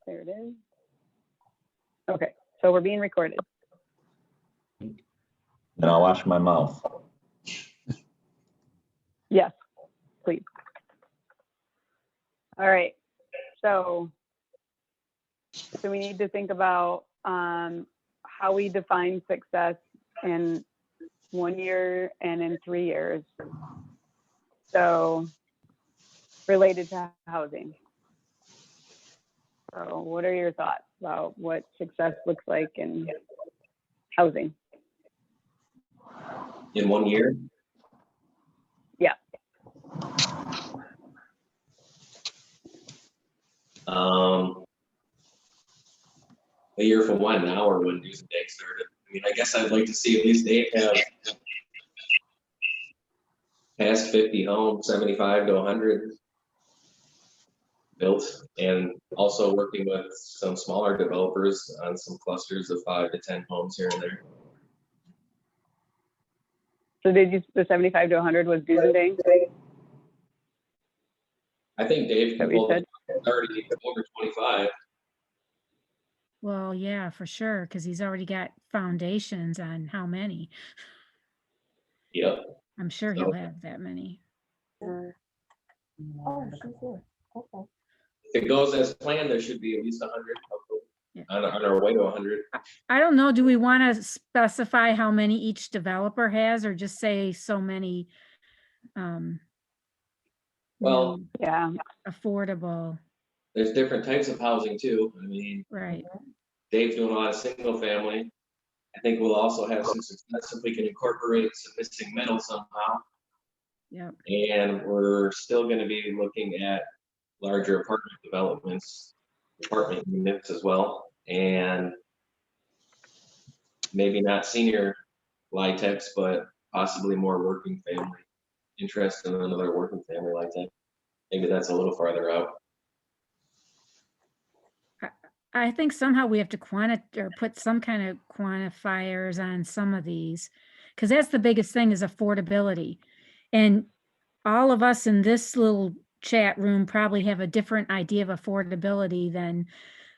There it is. Okay, so we're being recorded. And I'll wash my mouth. Yes, please. All right, so we need to think about how we define success in 1 year and in 3 years. So related to housing. So what are your thoughts about what success looks like in housing? In 1 year? Yeah. A year from when now, or when News and Day started? I mean, I guess I'd like to see at least Dave have past 50 homes, 75 to 100 built, and also working with some smaller developers on some clusters of 5 to 10 homes here and there. So the 75 to 100 was News and Day? I think Dave can That we pull said? 30 over 25. Well, yeah, for sure, because he's already got foundations on how many. Yep. I'm sure he'll have that many. Oh, she's here. Okay. If it goes as planned, there should be at least 100 Yeah. on our way to 100. I don't know, do we want to specify how many each developer has, or just say so many Well, new Yeah. affordable, there's different types of housing too. I mean, right? Dave's doing a lot of single family. I think we'll also have some success if we can incorporate some missing middle somehow. Yep. And we're still going to be looking at larger apartment developments, apartment units as well. And maybe not senior LIHTCs, but possibly more working family. Interested in another working family LIHTC. Maybe that's a little farther out. I think somehow we have to or put some kind of quantifiers on some of these, because that's the biggest thing, is affordability. And all of us in this little chat room probably have a different idea of affordability than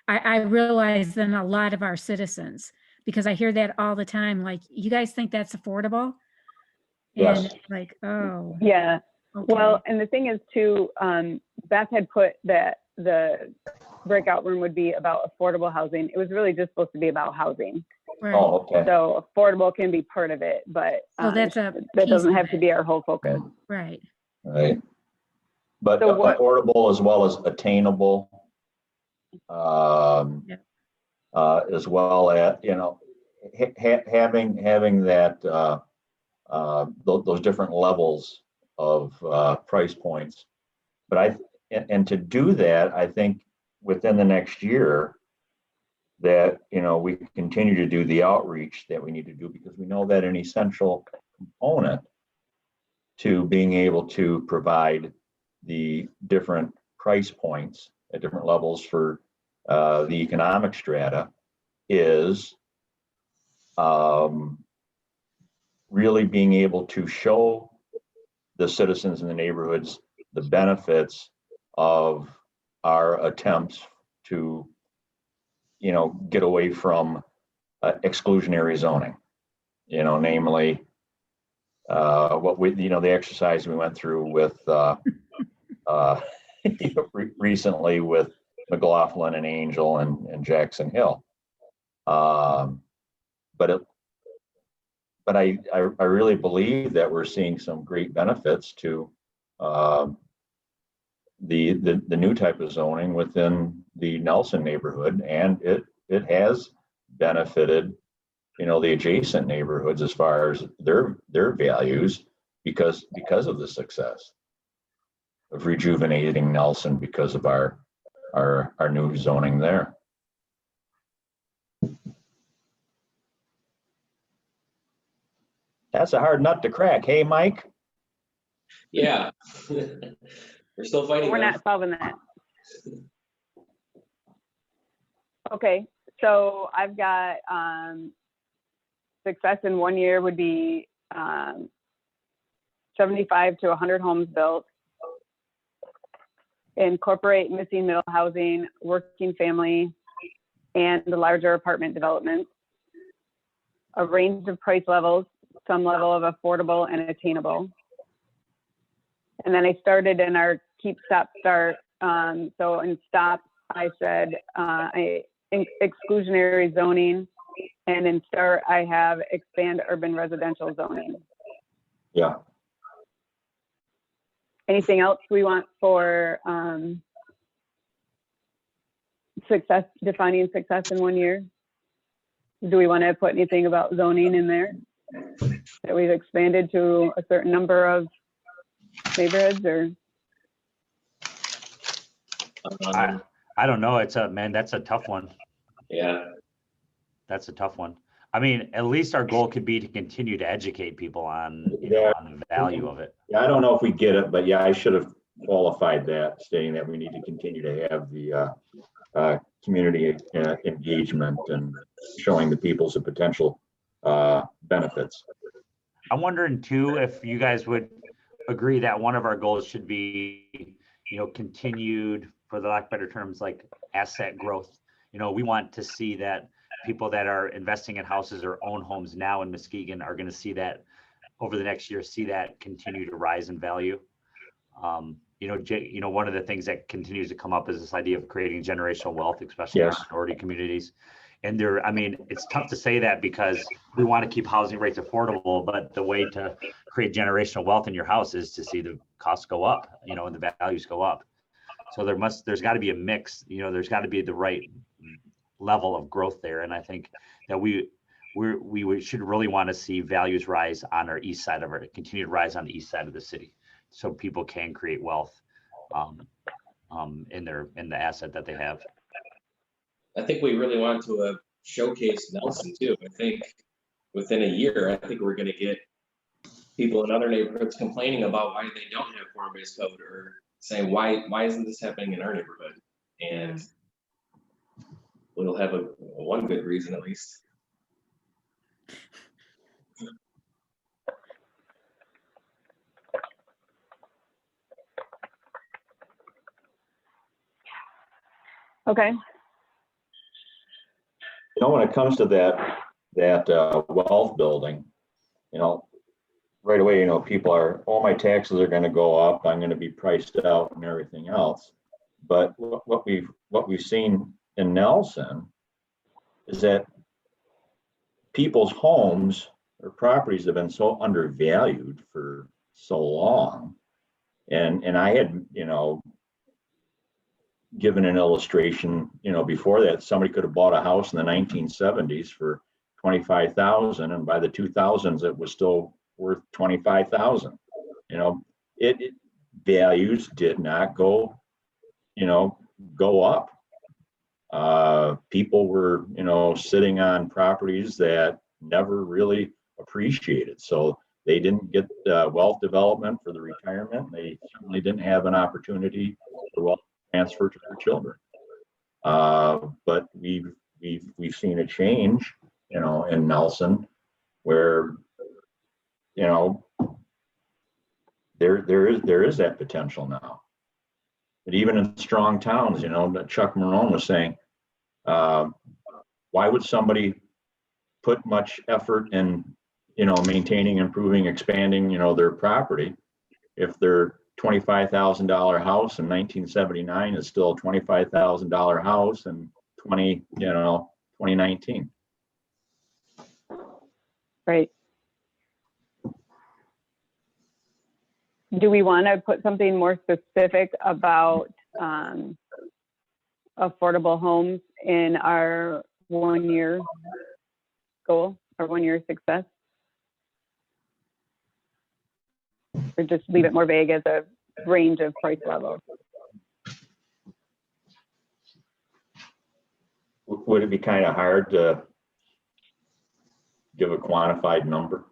I realize than a lot of our citizens, because I hear that all the time. Like, you guys think that's affordable? Yes. And it's like, oh, Yeah. okay. Well, and the thing is too, Beth had put that the breakout room would be about affordable housing. It was really just supposed to be about housing. Right. Oh, okay. So affordable can be part of it, but So that's a that piece doesn't of have to it. be our whole focus. Right. Right. But So what- affordable as well as attainable. Yeah. As well as, having that, those different levels of price points. But and to do that, I think within the next year that, we continue to do the outreach that we need to do, because we know that an essential component to being able to provide the different price points at different levels for the economic strata is really being able to show the citizens in the neighborhoods the benefits of our attempts to, get away from exclusionary zoning, namely the exercise we went through with recently with McLaughlin and Angel and Jackson Hill. But I really believe that we're seeing some great benefits to the new type of zoning within the Nelson neighborhood, and it has benefited, the adjacent neighborhoods as far as their values because of the success of rejuvenating Nelson because of our new zoning there. That's a hard nut to crack. Hey, Mike? Yeah. We're still fighting. We're that. not solving that. Okay, so I've got success in 1 year would be 75 to 100 homes built. incorporate missing middle housing, working family, and the larger apartment developments. A range of price levels, some level of affordable and attainable. And then I started in our keep, stop, start. So in stop, I said exclusionary zoning, and in start, I have expand urban residential zoning. Yeah. Anything else we want for success, defining success in 1 year? Do we want to put anything about zoning in there? That we've expanded to a certain number of neighborhoods, or? I don't know. Man, that's a tough one. Yeah, That's a tough one. I mean, at least our goal could be to continue to educate people on, on the value of it. Yeah, I don't know if we get it, but yeah, I should have qualified that, stating that we need to continue to have the community engagement and showing the people's potential benefits. I'm wondering too, if you guys would agree that one of our goals should be, continued, for the lack of better terms, like asset growth. We want to see that people that are investing in houses or own homes now in Muskegon are going to see that over the next year, see that continue to rise in value. One of the things that continues to come up is this idea of creating generational wealth, especially in minority communities. And it's tough to say that because we want to keep housing rates affordable, but the way to create generational wealth in your house is to see the costs go up, and the values go up. So there's got to be a mix, there's got to be the right level of growth there. And I think that we should really want to see values rise on our east side continue to rise on the east side of the city, so people can create wealth in the asset that they have. I think we really want to showcase Nelson too. I think within a year, I think we're going to get people in other neighborhoods complaining about why they don't have form-based code, or saying why isn't this happening in our neighborhood? And we'll have one good reason at least. Okay. When it comes to that wealth building, right away, people are, my taxes are going to go up. I'm going to be priced out and everything else. But what we've seen in Nelson is that people's homes or properties have been so undervalued for so long. And I had, given an illustration, before that, somebody could have bought a house in the 1970s for $25,000, and by the 2000s, it was still worth $25,000. Values did not go up. People were, sitting on properties that never really appreciated. So they didn't get wealth development for the retirement. They certainly didn't have an opportunity for wealth transfer to their children. But we've seen a change, in Nelson, where, there is that potential now. But even in strong towns, that Chuck Marone was saying, why would somebody put much effort in, maintaining, improving, expanding, their property if their $25,000 house in 1979 is still a $25,000 house in 2019. Right. Do we want to put something more specific about affordable homes in our 1 year goal, or 1 year success? Or just leave it more vague as a range of price levels? Would it be kind of hard to give a quantified number?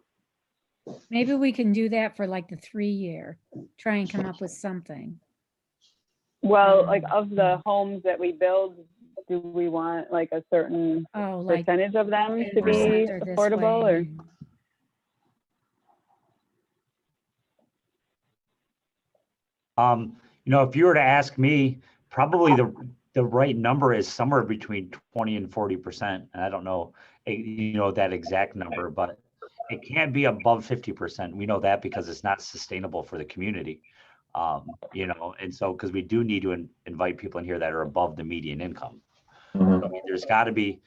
Maybe we can do that for like the 3 year, try and come up with something. Well, like, of the homes that we build, do we want like a certain percentage of them to be 10% or this affordable, way. or? You know, if you were to ask me, probably the right number is somewhere between 20 and 40%. And I don't know, you know, that exact number, but it can't be above 50%. We know that because it's not sustainable for the community. You know, and so because we do need to invite people in here that are above the median income. Mhm. So, I mean, there's got to be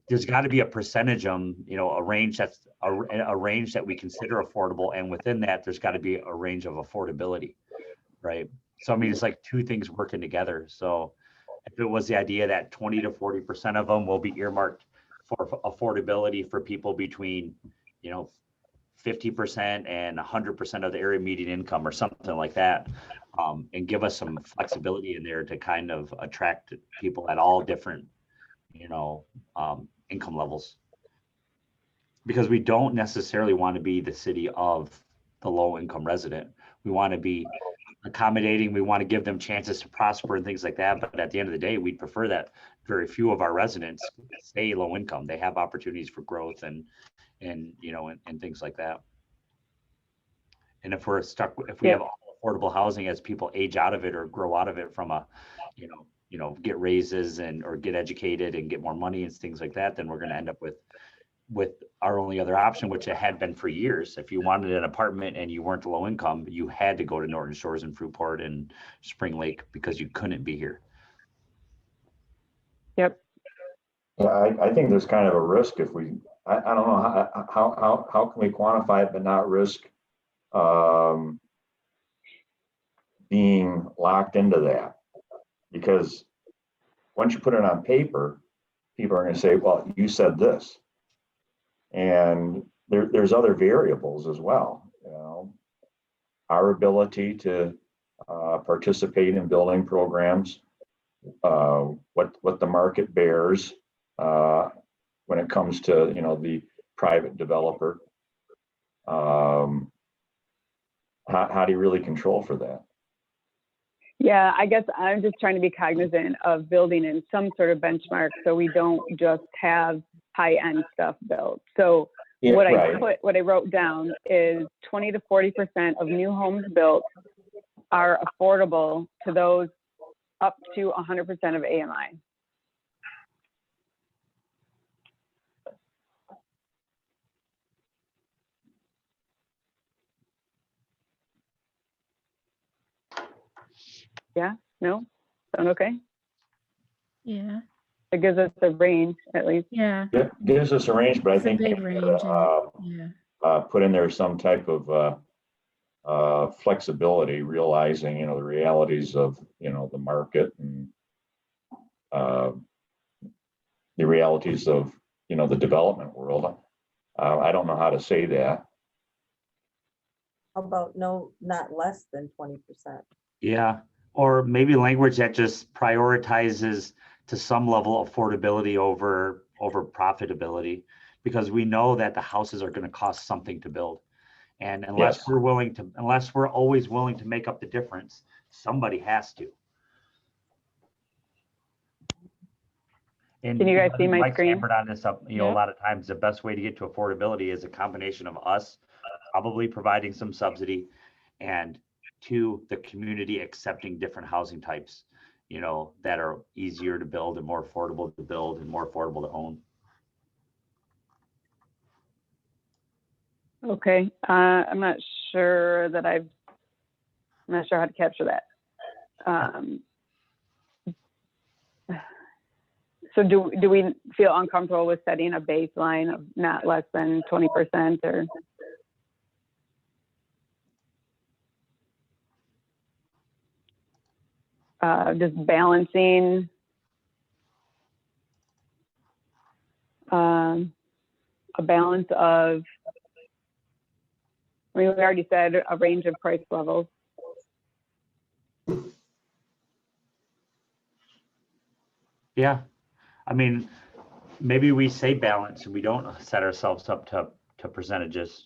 there's got to be a percentage, you know, a range that's a range that we consider affordable, and within that, there's got to be a range of affordability, right? So I mean, it's like two things working together. So if it was the idea that 20 to 40% of them will be earmarked for affordability for people between, you know, 50% and 100% of the area median income or something like that, and give us some flexibility in there to kind of attract people at all different, you know, income levels. Because we don't necessarily want to be the city of the low income resident. We want to be accommodating. We want to give them chances to prosper and things like that. But at the end of the day, we'd prefer that very few of our residents stay low income. They have opportunities for growth and you know, and things like that. And if we're stuck, if we have affordable housing as people age out of it or grow out of it from a, you know, get raises and or get educated and get more money and things like that, then we're going to end up with our only other option, which it had been for years. If you wanted an apartment and you weren't low income, you had to go to Norton Shores and Fruitport and Spring Lake because you couldn't be here. Yep. Yeah, I think there's kind of a risk if we, I don't know, how can we quantify it but not risk being locked into that? Because once you put it on paper, people are going to say, well, you said this. And there's other variables as well. You know, our ability to participate in building programs, what the market bears when it comes to, you know, the private developer. How do you really control for that? Yeah, I guess I'm just trying to be cognizant of building in some sort of benchmark so we don't just have high-end stuff built. So Yeah, what I wrote down is 20 to 40% of new homes built are affordable to those up to 100% of AMI. Yeah, no, sound okay? Yeah, It gives us a range at least. yeah. It gives us a range, but I It's a think big range. Yeah. put in there some type of flexibility, realizing, you know, the realities of, you know, the market and the realities of, you know, the development world. I don't know how to say that. How about no, not less than 20%? Yeah, or maybe language that just prioritizes to some level affordability over profitability, because we know that the houses are going to cost something to build. And unless Yes. unless we're always willing to make up the difference, somebody has to. And Can you guys I see think my Mike's screen? hammered on this up, you know, Yep. a lot of times the best way to get to affordability is a combination of us probably providing some subsidy and two, the community accepting different housing types, you know, that are easier to build and more affordable to build and more affordable to own. Okay, I'm not sure how to capture that. So do we feel uncomfortable with setting a baseline of not less than 20% or? Just balancing a balance of, I mean, we already said a range of price levels. Yeah, I mean, maybe we say balance and we don't set ourselves up to percentages.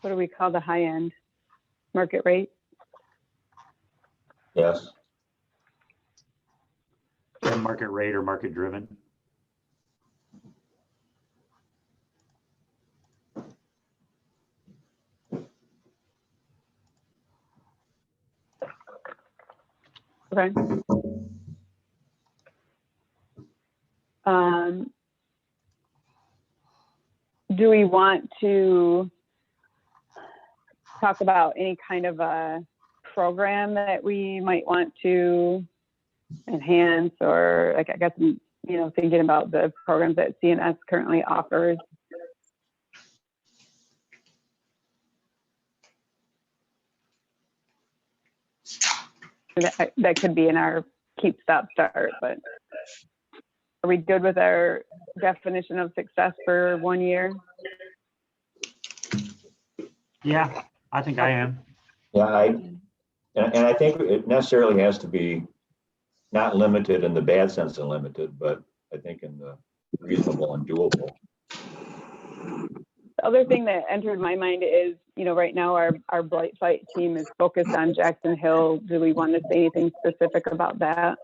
what do we call the high end? Market rate? Yes, Market rate or market driven. Okay. Do we want to talk about any kind of a program that we might want to enhance, or like, I guess, thinking about the programs that CNS currently offers? That could be in our keep, stop, start, but are we good with our definition of success for 1 year? Yeah, I think I am. yeah, and I think it necessarily has to be not limited in the bad sense of limited, but I think in the reasonable and doable. The other thing that entered my mind is, right now our Blight Fight team is focused on Jackson Hill. Do we want to say anything specific about that?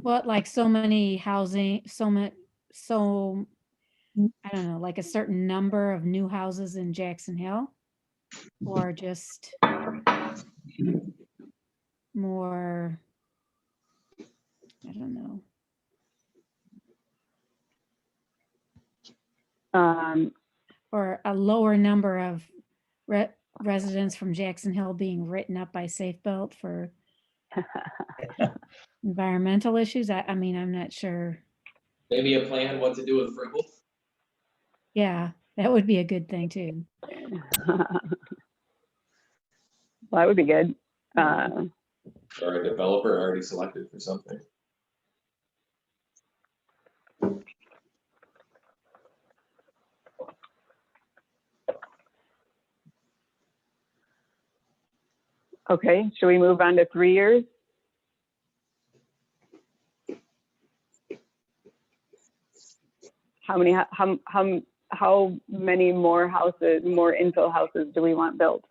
What, like so many housing, I don't know, like a certain number of new houses in Jackson Hill? Or just more, I don't know. Or a lower number of residents from Jackson Hill being written up by Safe Belt for environmental issues. I mean, I'm not sure. Maybe a plan what to do with Fribble. Yeah, that would be a good thing too. Well, that would be good. Or a developer already selected for something. Okay, should we move on to 3 years? How many more houses, more infill houses do we want built?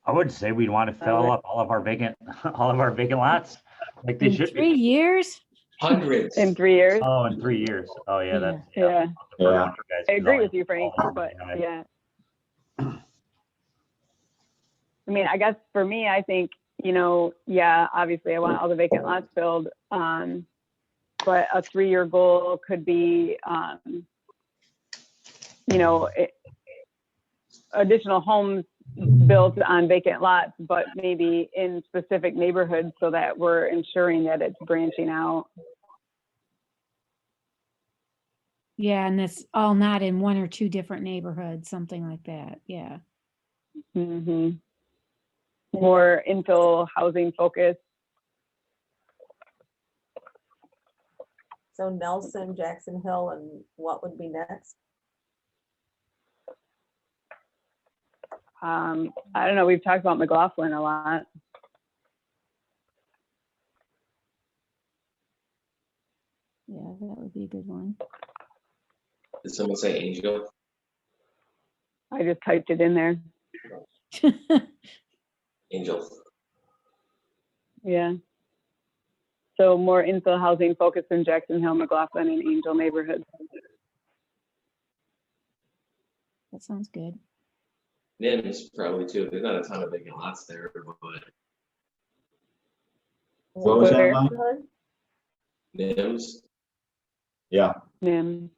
I would say we'd want to fill up all of our vacant lots, like they In should 3 be. years? Hundreds. In 3 years? Oh, in 3 years. Oh, yeah, that's. Yeah, Yeah, I agree with you, Frank, but yeah. I mean, I guess for me, I think, obviously I want all the vacant lots filled. But a 3-year goal could be, additional homes built on vacant lots, but maybe in specific neighborhoods so that we're ensuring that it's branching out. Yeah, and it's all not in 1 or 2 different neighborhoods, something like that. Yeah. Mm-hmm. More infill housing focus. So Nelson, Jackson Hill, and what would be next? I don't know. We've talked about McLaughlin a lot. Yeah, that would be a good one. Did someone say Angel? I just typed it in there. Angel. Yeah. So more infill housing focused in Jackson Hill, McLaughlin, and Angel neighborhoods. That sounds good. Nims probably too. There's not a ton of vacant lots there, but what was that, Where? Mike? Nims. Yeah, NIM.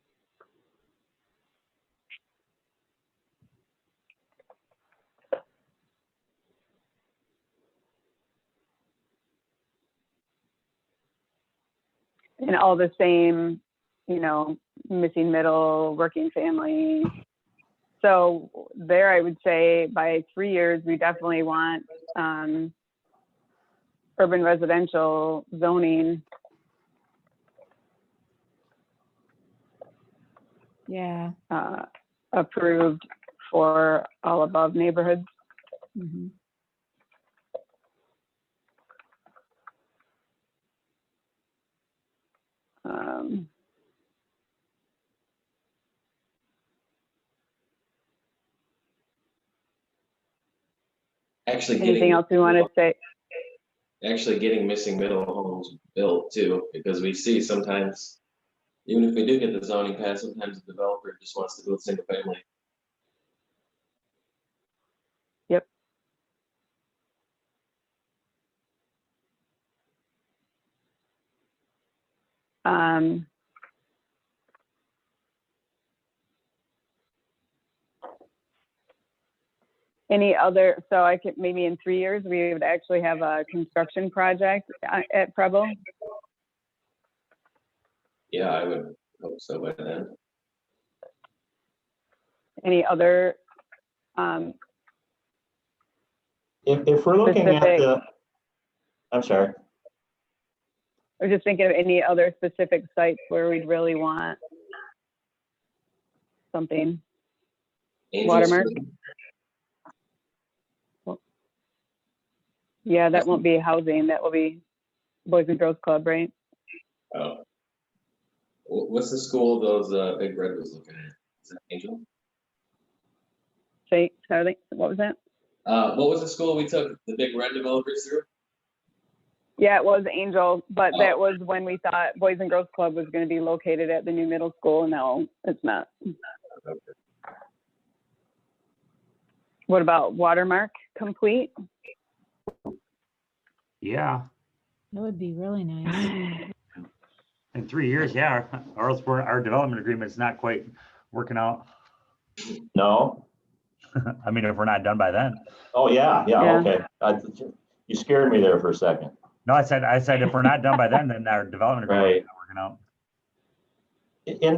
And all the same, missing middle, working family. So there, I would say by 3 years, we definitely want urban residential zoning. Yeah. Approved for all above neighborhoods. Mm-hmm. Actually Anything getting, else we want to say? actually getting missing middle homes built too, because we see sometimes, even if we do get the zoning passed, sometimes the developer just wants to build single family. Yep. Any other, so I could, maybe in 3 years, we would actually have a construction project at Preble? Yeah, I would hope so by then. Any other, If we're looking at Specific. the, I'm sorry, I was just thinking of any other specific sites where we'd really want something. Angels Watermark? Street. Yeah, that won't be housing, that will be Boys and Girls Club, right? Oh. What's the school those Big Red was looking at? Is that Angel? Say, Charlie, what was that? What was the school we took the Big Red developers through? Yeah, it was Angel, but Oh. that was when we thought Boys and Girls Club was gonna be located at the new middle school. No, it's not. Okay. What about Watermark complete? Yeah, That would be really nice. in 3 years, yeah, or else our development agreement's not quite working out. no? I mean, if we're not done by then. Oh, yeah, Yeah. okay. You scared me there for a second. No, I said if we're not done by then our development agreement's Right. not working out.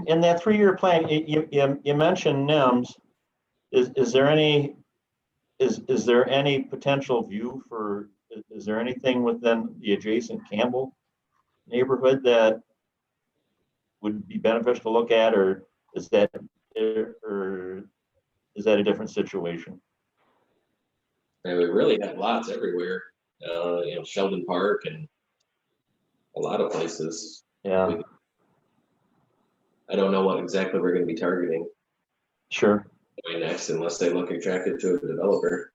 In that 3-year plan, you mentioned NIMS. Is there any, is there any potential view for, is there anything within the adjacent Campbell neighborhood that would be beneficial to look at, or is that a different situation? And we really have lots everywhere. Sheldon Park and a lot of places. Yeah, I don't know what exactly we're going to be targeting sure. next, unless they look attractive to a developer.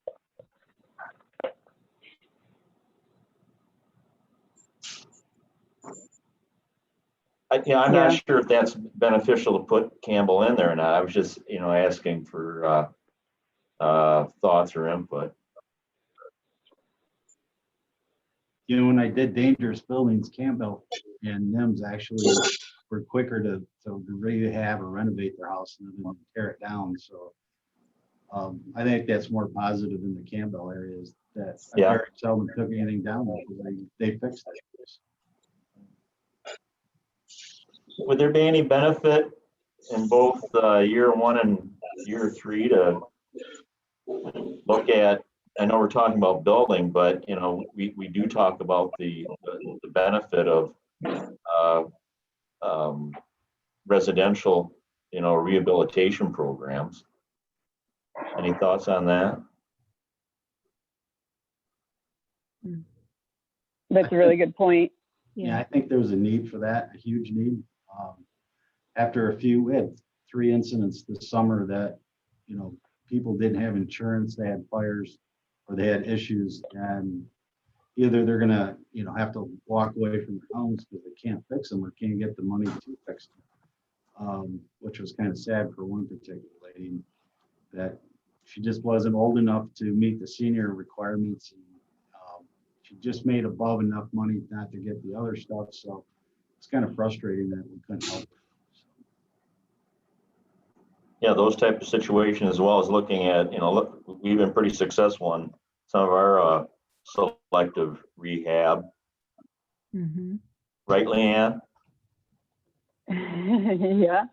I'm Yeah. not sure if that's beneficial to put Campbell in there or not. I was just, asking for thoughts or input. When I did dangerous buildings, Campbell and NIMS actually were quicker to rehab or renovate their house than to tear it down. So I think that's more positive in the Campbell areas, that I Yeah. very seldom took anything down because they fixed it. Would there be any benefit in both year 1 and year 3 to look at? I know we're talking about building, but we do talk about the benefit of residential, rehabilitation programs. Any thoughts on that? That's a really good point. Yeah, I think there was a need for that, a huge need. After we had 3 incidents this summer that, people didn't have insurance, they had fires, or they had issues, and either they're gonna, have to walk away from their homes because they can't fix them or can't get the money to fix them. Which was kind of sad for one particular lady, that she just wasn't old enough to meet the senior requirements. And, she just made above enough money not to get the other stuff. So it's kind of frustrating that we couldn't help her. Yeah, those type of situations, as well as looking at, look, we've been pretty successful in some of our selective rehab. Mm-hmm. Right, Leanne? Yeah,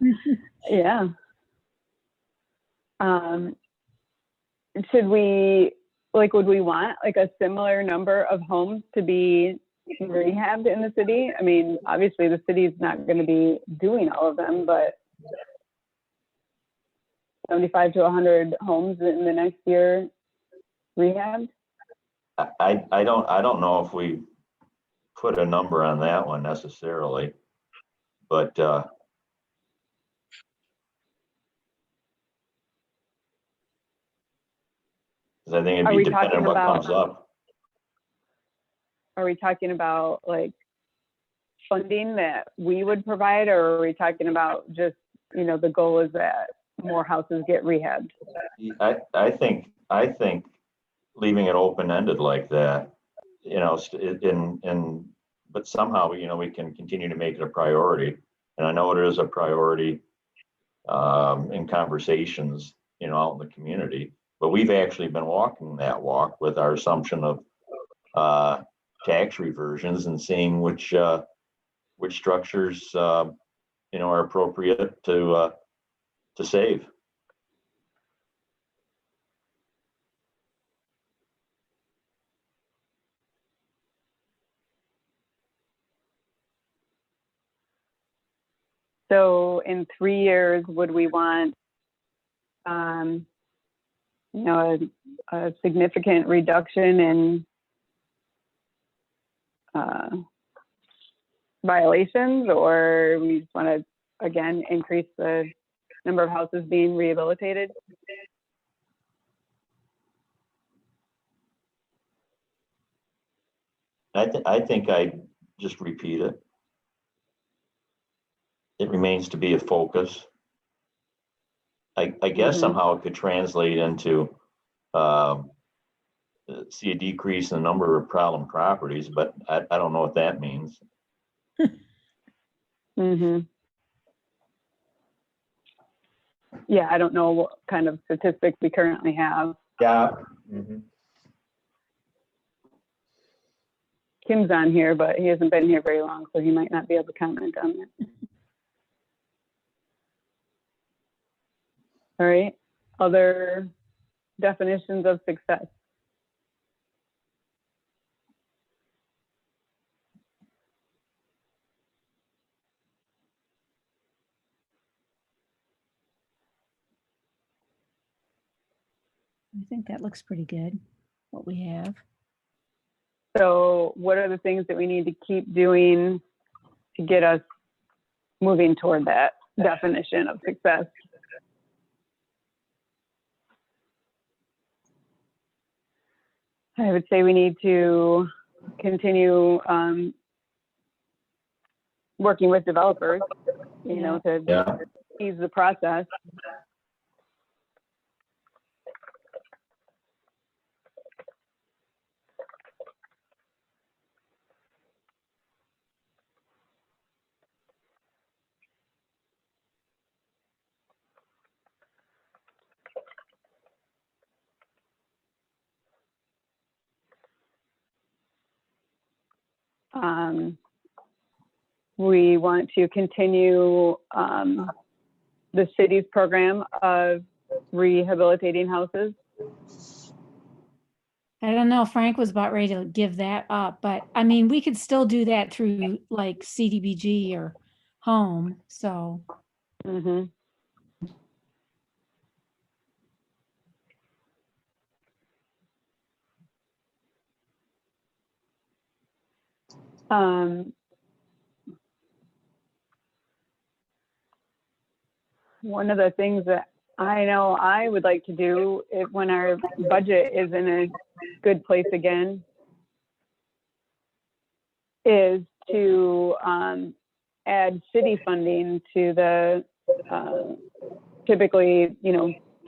yeah. Should we, would we want a similar number of homes to be rehabbed in the city? I mean, obviously the city's not going to be doing all of them, but 75 to 100 homes in the next year rehabbed? I don't know if we put a number on that one necessarily. But, 'cause I think it'd Are be we dependent on talking what about- comes up. Are we talking about like funding that we would provide, or are we talking about just, the goal is that more houses get rehabbed? I think leaving it open-ended like that, but somehow, we can continue to make it a priority. And I know it is a priority in conversations, out in the community. But we've actually been walking that walk with our assumption of tax reversions and seeing which structures, are appropriate to save. So in 3 years, would we want, a significant reduction in violations, or we just want to, again, increase the number of houses being rehabilitated? I think I just repeat it. It remains to be a focus. I guess Mhm. somehow it could translate into see a decrease in the number of problem properties, but I don't know what that means. Mm-hmm. Yeah, I don't know what kind of statistics we currently have. Yeah. Kim's on here, but he hasn't been here very long, so he might not be able to comment on that. All right. Other definitions of success? I think that looks pretty good, what we have. So what are the things that we need to keep doing to get us moving toward that definition of success? I would say we need to continue working with developers, to Yeah. ease the process. We want to continue the city's program of rehabilitating houses. I don't know, Frank was about ready to give that up, but I mean, we could still do that through like CDBG or home, so. Mm-hmm. One of the things that I know I would like to do when our budget is in a good place again is to add city funding to the typically,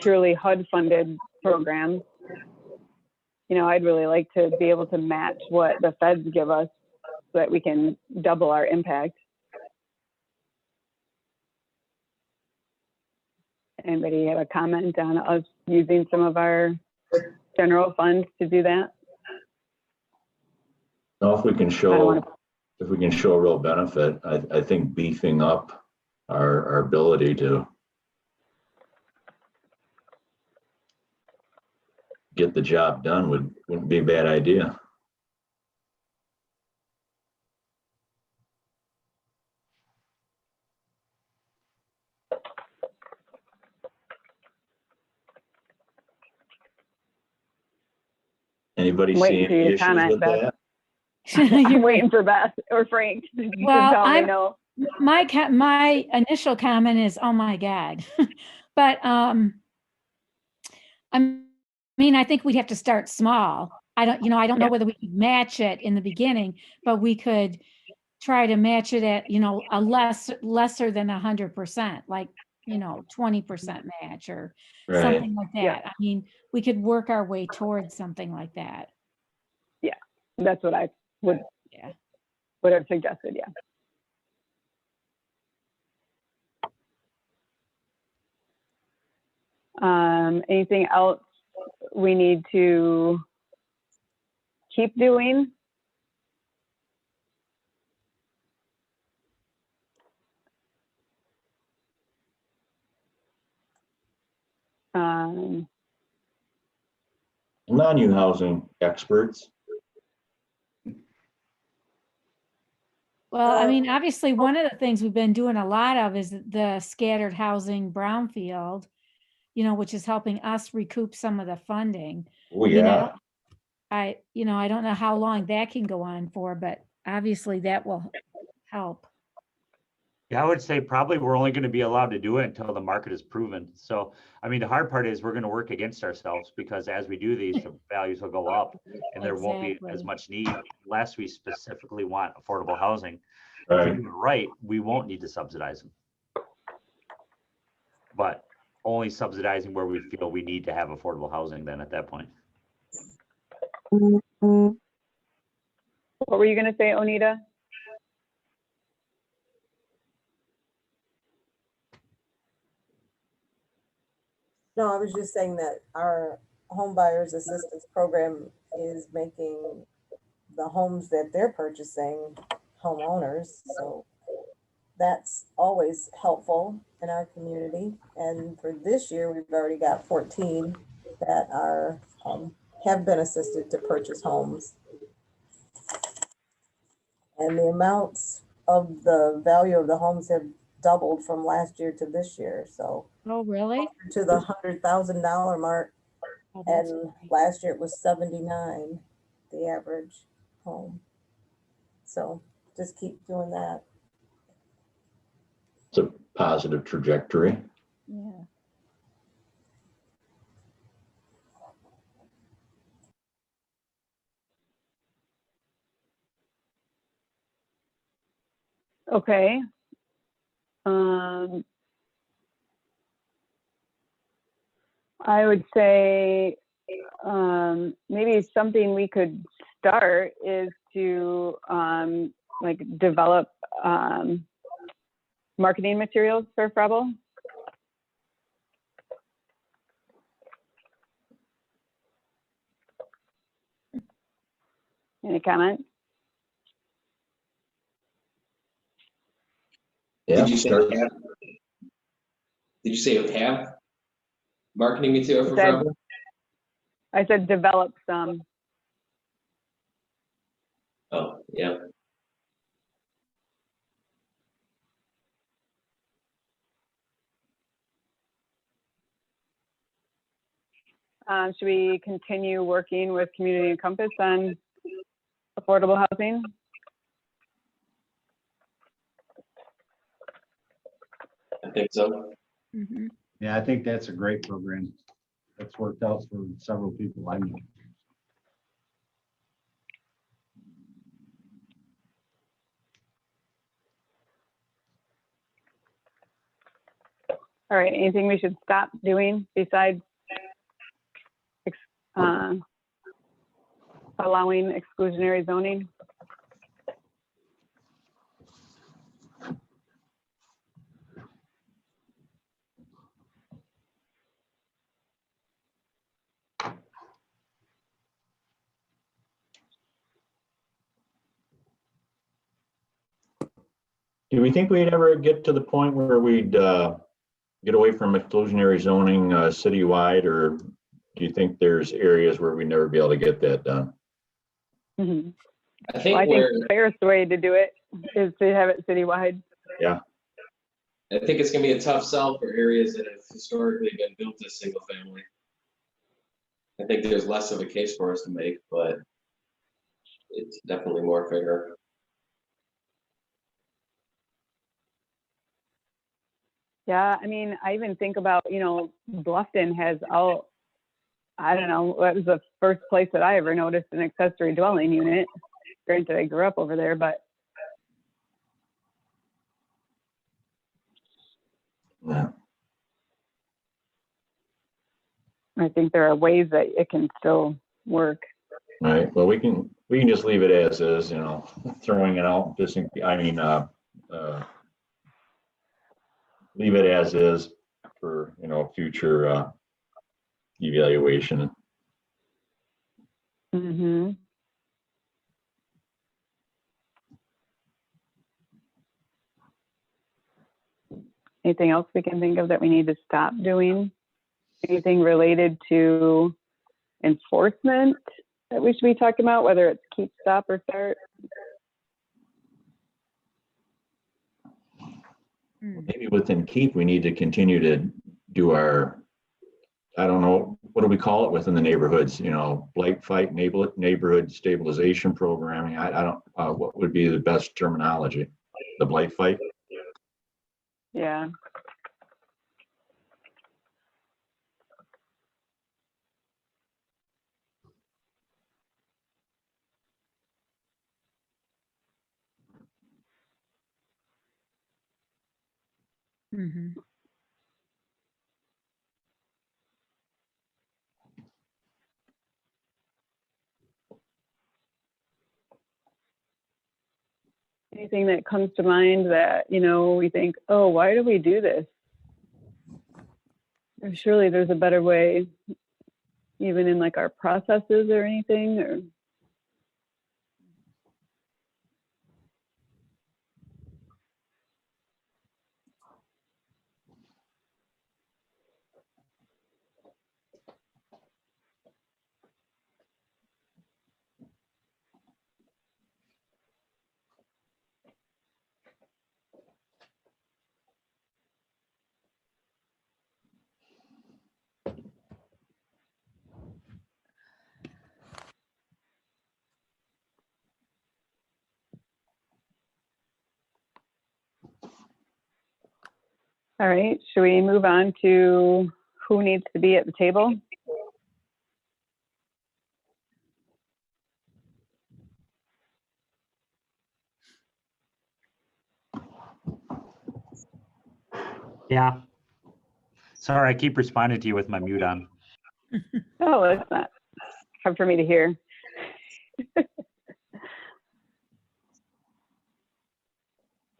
purely HUD funded programs. I'd really like to be able to match what the feds give us so that we can double our impact. Anybody have a comment on us using some of our general funds to do that? Now, if we can I don't show wanna- a real benefit, I think beefing up our ability to get the job done wouldn't be a bad idea. Anybody see Waiting for any you to issues comment, with Beth. that? I'm waiting for Beth or Frank to Well, tell me I'm- no. my initial comment is, oh my God. But, I mean, I think we'd have to start small. I don't know Yeah. whether we could match it in the beginning, but we could try to match it at, a lesser than 100%, like, 20% match or Right. something like Yeah. that. I mean, we could work our way towards something like that. That's what I would Yeah. would have suggested. Yeah. Anything else we need to keep doing? Non-U housing experts. Well, I mean, obviously, one of the things we've been doing a lot of is the scattered housing brownfield, which is helping us recoup some of the funding. Oh, I mean, yeah. I don't know how long that can go on for, but obviously that will help. Yeah, I would say probably we're only going to be allowed to do it until the market is proven. So, I mean, the hard part is we're going to work against ourselves because as we do these, the values will go up and there won't be as Exactly. much need unless we specifically want affordable housing. If Right. we do it right, we won't need to subsidize them. But only subsidizing where we feel we need to have affordable housing then at that point. What were you going to say, Onita? No, I was just saying that our home buyers assistance program is making the homes that they're purchasing homeowners. So that's always helpful in our community. And for this year, we've already got 14 that are have been assisted to purchase homes. And the amounts of the value of the homes have doubled from last year to this year. So Oh, really? to the $100,000 mark. Oh, that's And great. last year it was 79, the average home. So just keep doing that. It's a positive trajectory. Yeah. Okay. I would say maybe something we could start is to like develop marketing materials for Frabel. Any comments? Yeah. Did you say start- have? Did you say have marketing material for Said- Frabel? I said develop some. Oh, yeah. Should we continue working with Community and Compass on affordable housing? I think so. Mhm. Yeah, I think that's a great program. That's worked out for several people I know. All right, anything we should stop doing besides allowing exclusionary zoning? Do we think we'd ever get to the point where we'd get away from exclusionary zoning citywide, or do you think there's areas where we never be able to get that done? Mhm. I think Well, I think where the fairest way to do it is to have it citywide. I think it's gonna be a tough sell for areas that have historically been built as single family. I think there's less of a case for us to make, but it's definitely more fair. Yeah, I mean, I even think about, Bluffton has all, I don't know, that was the first place that I ever noticed an accessory dwelling unit. Granted, I grew up over there, but Yeah. I think there are ways that it can still work. Right, well, we can just leave it as is, throwing it out, leave it as is for, future, evaluation. Mm-hmm. Anything else we can think of that we need to stop doing? Anything related to enforcement that we should be talking about, whether it's keep, stop, or start? Maybe within keep, we need to continue to do our, I don't know, what do we call it within the neighborhoods, blight fight, neighborhood stabilization programming. I don't, what would be the best terminology? The blight fight? Yeah. Mhm. Anything that comes to mind that, we think, oh, why do we do this? Or surely there's a better way, even in like our processes or anything, or all right, should we move on to who needs to be at the table? Yeah. Sorry, I keep responding to you with my mute on. Oh, that's not hard for me to hear.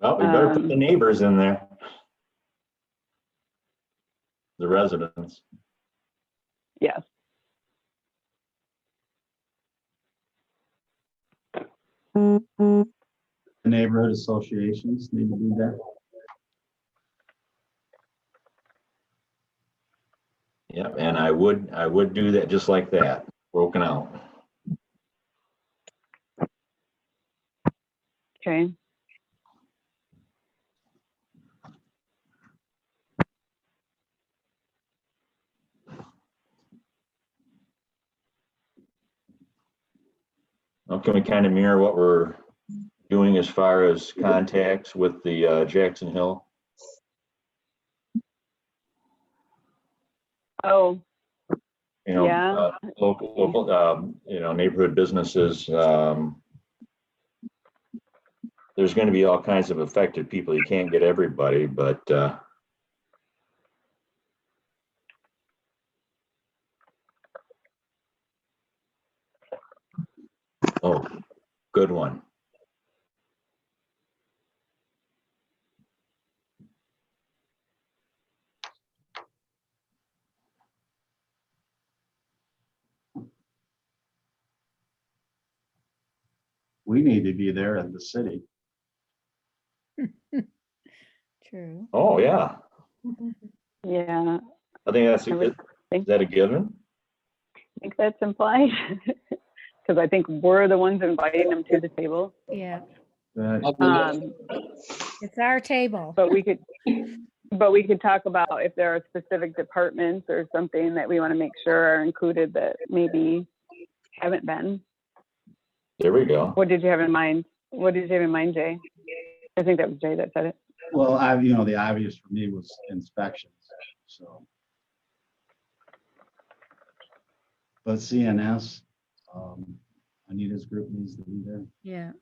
Well, we better put the neighbors in there. The residents. Yes. The neighborhood associations need to be there. Yeah, and I would do that just like that, broken out. Okay. Now, can we kind of mirror what we're doing as far as contacts with the Jackson Hill? Oh, Local, neighborhood businesses. There's going to be all kinds of affected people. You can't get everybody, but oh, good one. We need to be there in the city. True. Oh, yeah. yeah. I think that's, I would is that a given? I think that's implied. Because I think we're the ones inviting them to the table. Yeah, I'll do that. it's our table. But we could talk about if there are specific departments or something that we want to make sure are included that maybe haven't been. There we go. What did you have in mind? What did you have in mind, Jay? I think that was Jay that said it. Well, the obvious for me was inspections, so. But CNS, Anita's group needs to be there. Yeah.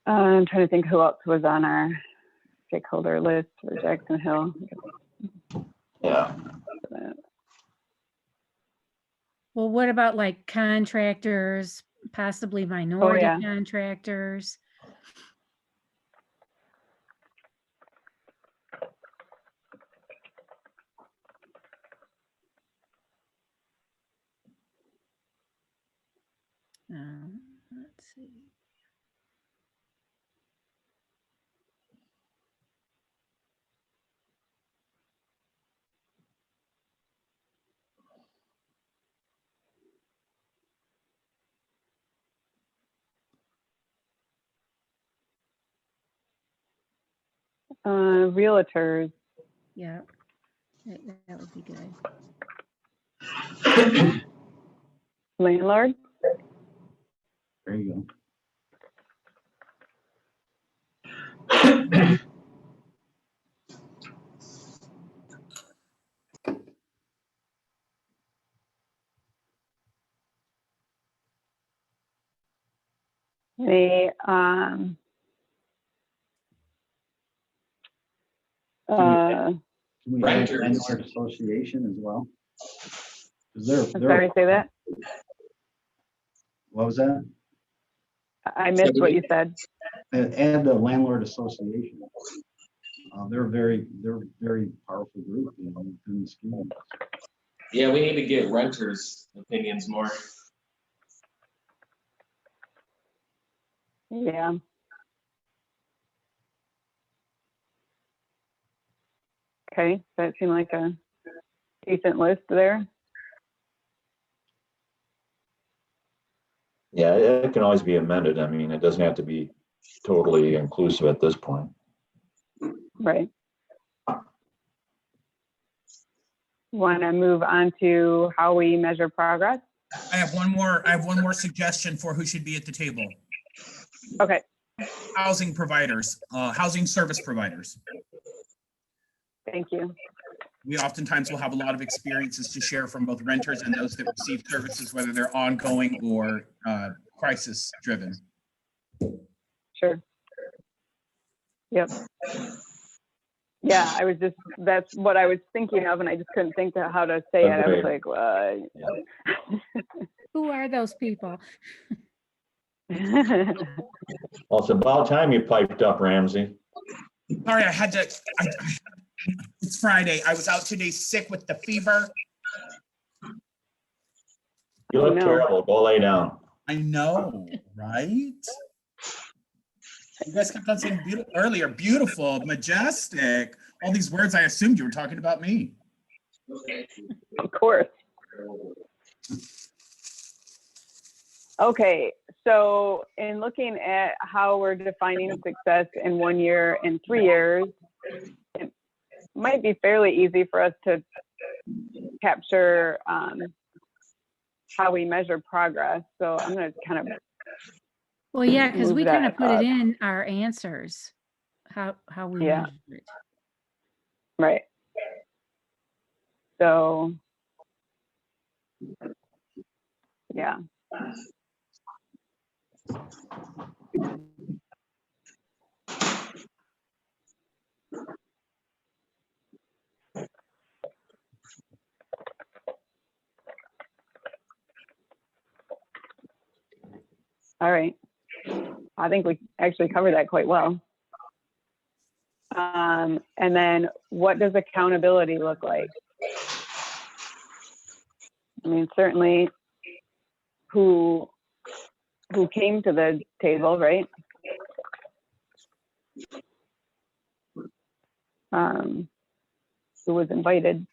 I'm trying to think who else was on our stakeholder list for Jackson Hill. Yeah. Well, what about like contractors, possibly minority yeah. contractors? Let's see. Realtors. Yeah, that would be good. Landlord. There you go. The Can we add Renters. landlord association as well? Because I'm sorry, say that. What was that? I missed what you said. Add the landlord association. They're a very powerful group, within the scheme. Yeah, we need to get renters' opinions more. Yeah. Okay, that seemed like a decent list there. Yeah, it can always be amended. I mean, it doesn't have to be totally inclusive at this point. Right. Want to move on to how we measure progress? I have one more suggestion for who should be at the table. Okay. Housing providers, housing service providers. Thank you. We oftentimes will have a lot of experiences to share from both renters and those that receive services, whether they're ongoing or crisis driven. Sure. Yep. Yeah, that's what I was thinking of, and I just couldn't think of how to say it. I was like, what? Who are those people? Well, it's about time you piped up, Ramsey. Sorry, it's Friday. I was out 2 days sick with the fever. You look Oh, no. terrible. Go lay down. I know, right? You guys kept on saying beautiful earlier, beautiful, majestic. All these words, I assumed you were talking about me. Of course. Okay, so in looking at how we're defining success in 1 year and 3 years, it might be fairly easy for us to capture how we measure progress. So I'm going to kind of Well, yeah, because move we kind of that put up. it in our answers, how we Yeah. measure it. Right. So, yeah. All right. I think we actually covered that quite well. And then what does accountability look like? I mean, certainly who came to the table, right? Who was invited?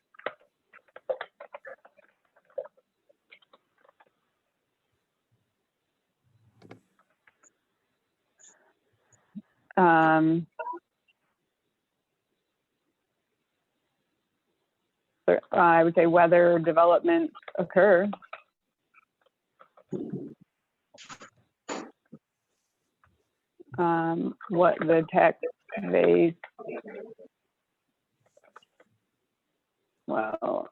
I would say whether developments occur. what the tax base, well,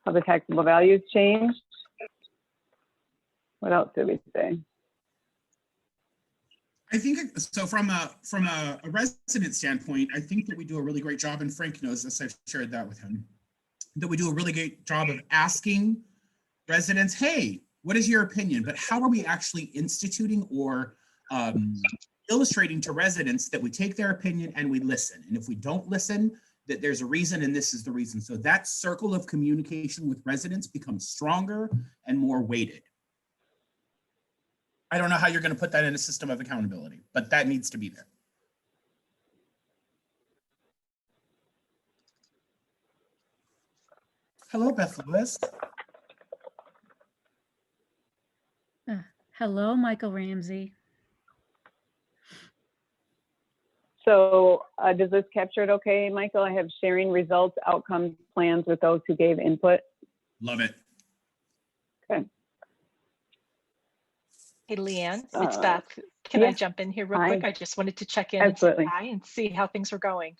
how the taxable values changed. What else did we say? I think, so from a resident standpoint, I think that we do a really great job, and Frank knows this, I've shared that with him, that we do a really great job of asking residents, hey, what is your opinion? But how are we actually instituting or illustrating to residents that we take their opinion and we listen? And if we don't listen, that there's a reason and this is the reason. So that circle of communication with residents becomes stronger and more weighted. I don't know how you're going to put that in a system of accountability, but that needs to be there. Hello, Beth Lewis. Hello, Michael Ramsey. So does this capture it okay, Michael? I have sharing results, outcomes, plans with those who gave input. Love it. Okay. Hey, Leanne, it's Beth. Can I jump in here real quick? I just wanted to check in Absolutely. and say hi and see how things were going.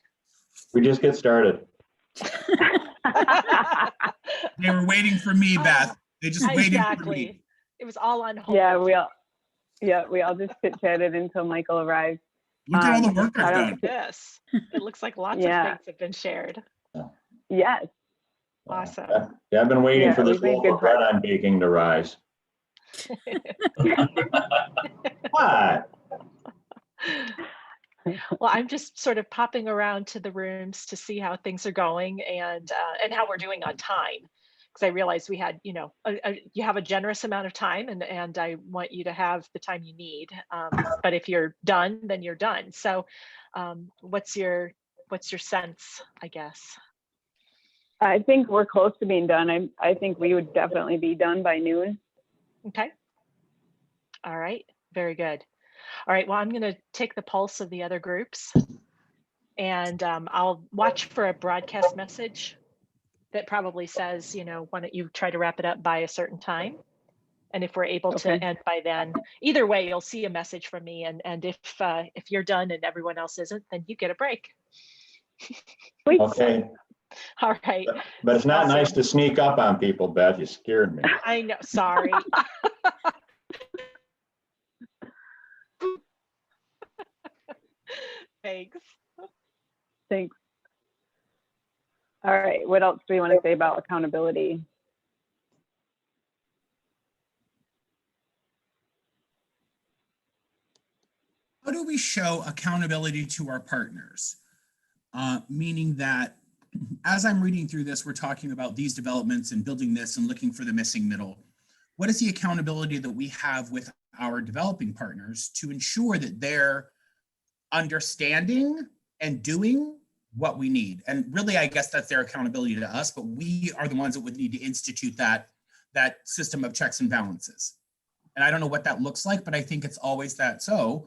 We just get started. They were waiting for me, Beth. They just waited for me. It was all on hold. Yeah, we all just chit chatted until Michael arrived. Look at all the work I've done. Yes, it looks like lots of things have been shared. Yes. Awesome. Yeah, I've been waiting for this we've made loaf good of bread I'm baking to rise. What? Well, I'm just sort of popping around to the rooms to see how things are going and how we're doing on time. Because I realized we had, you have a generous amount of time, and I want you to have the time you need. But if you're done, then you're done. So, what's your sense, I guess? I think we're close to being done. I think we would definitely be done by noon. Okay. All right. Very good. All right. Well, I'm going to take the pulse of the other groups, and I'll watch for a broadcast message that probably says, why don't you try to wrap it up by a certain time? And if we're able to end by then, either way, you'll see a message from me. And if you're done and everyone else isn't, then you get a break. Okay. All right. But it's not nice to sneak up on people, Beth. You scared me. I know. Sorry. Thanks. Thanks. All right. What else do we want to say about accountability? How do we show accountability to our partners? Meaning that as I'm reading through this, we're talking about these developments and building this and looking for the missing middle. What is the accountability that we have with our developing partners to ensure that they're understanding and doing what we need? And really, I guess that's their accountability to us, but we are the ones that would need to institute that system of checks and balances. And I don't know what that looks like, but I think it's always that. So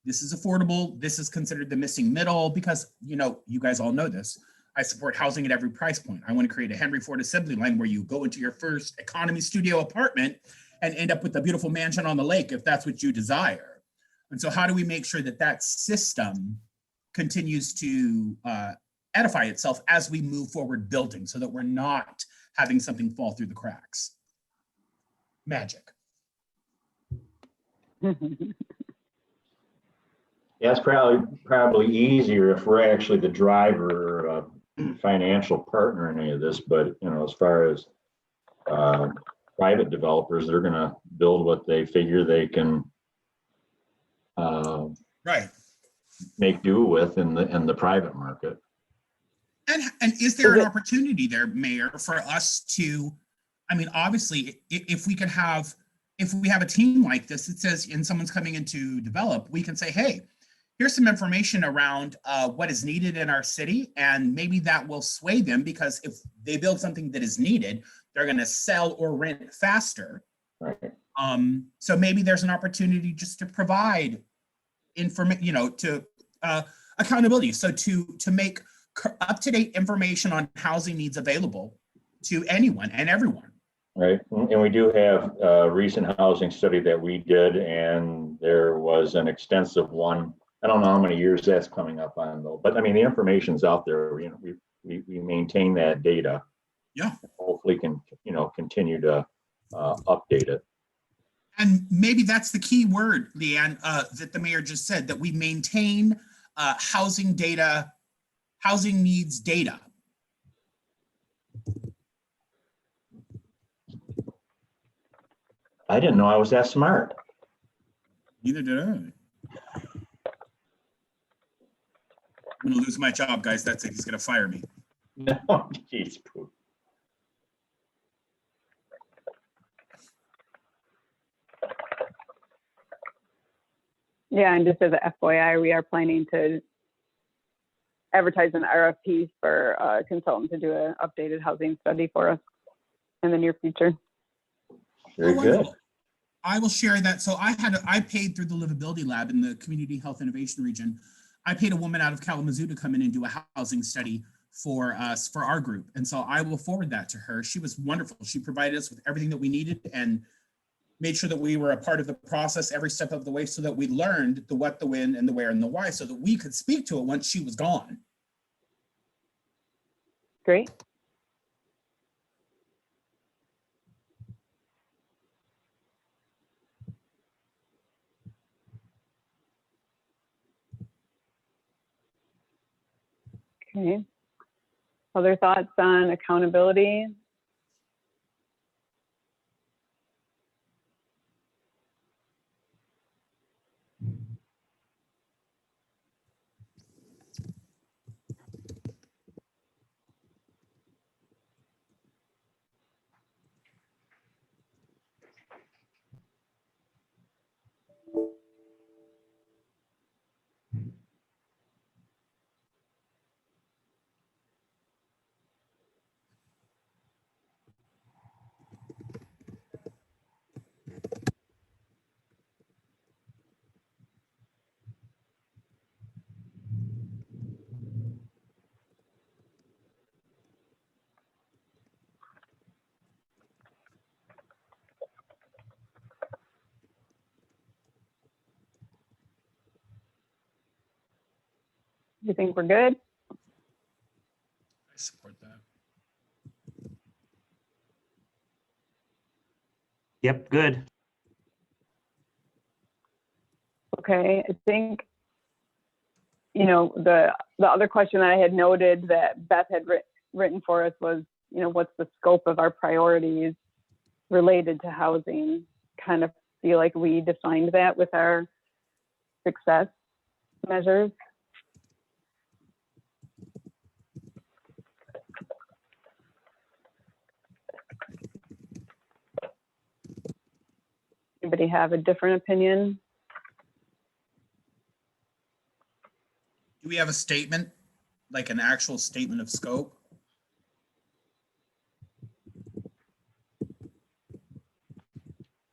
this is affordable. This is considered the missing middle because, you guys all know this. I support housing at every price point. I want to create a Henry Ford assembly line where you go into your first economy studio apartment and end up with a beautiful mansion on the lake if that's what you desire. And so how do we make sure that that system continues to edify itself as we move forward building so that we're not having something fall through the cracks? Magic. Yeah, it's probably easier if we're actually the driver or financial partner in any of this. But as far as private developers, they're going to build what they figure they can make do with in the private market. And is there an opportunity there, Mayor, for us to? I mean, obviously, if we have a team like this that says, and someone's coming in to develop, we can say, hey, here's some information around what is needed in our city, and maybe that will sway them because if they build something that is needed, they're going to sell or rent faster. Right. So maybe there's an opportunity just to provide information, to accountability. So to make up-to-date information on housing needs available to anyone and everyone. Right, and we do have a recent housing study that we did, and there was an extensive one. I don't know how many years that's coming up on though, but I mean, the information's out there, you know, we maintain that data. Yeah. Hopefully can, you know, continue to update it. And maybe that's the key word, Leanne, that the mayor just said, that we maintain housing data, housing needs data. I didn't know I was that smart. Neither did I. I'm gonna lose my job, guys. That's it. He's gonna fire me. No, geez, poo. Yeah, and just as a FYI, we are planning to advertise an RFP for a consultant to do an updated housing study for us in the near future. Very good. I will share that. So I paid through the Livability Lab in the Community Health Innovation Region. I paid a woman out of Kalamazoo to come in and do a housing study for us, for our group. And so I will forward that to her. She was wonderful. She provided us with everything that we needed and made sure that we were a part of the process every step of the way, so that we learned the what, the when, and the where, and the why, so that we could speak to it once she was gone. Great. Okay. Other thoughts on accountability? You think we're good? I support that. Yep, good. Okay, I think, you know, the other question that I had noted that Beth had written for us was, you know, what's the scope of our priorities related to housing? Kind of feel like we defined that with our success measures. Anybody have a different opinion? Do we have a statement, like an actual statement of scope?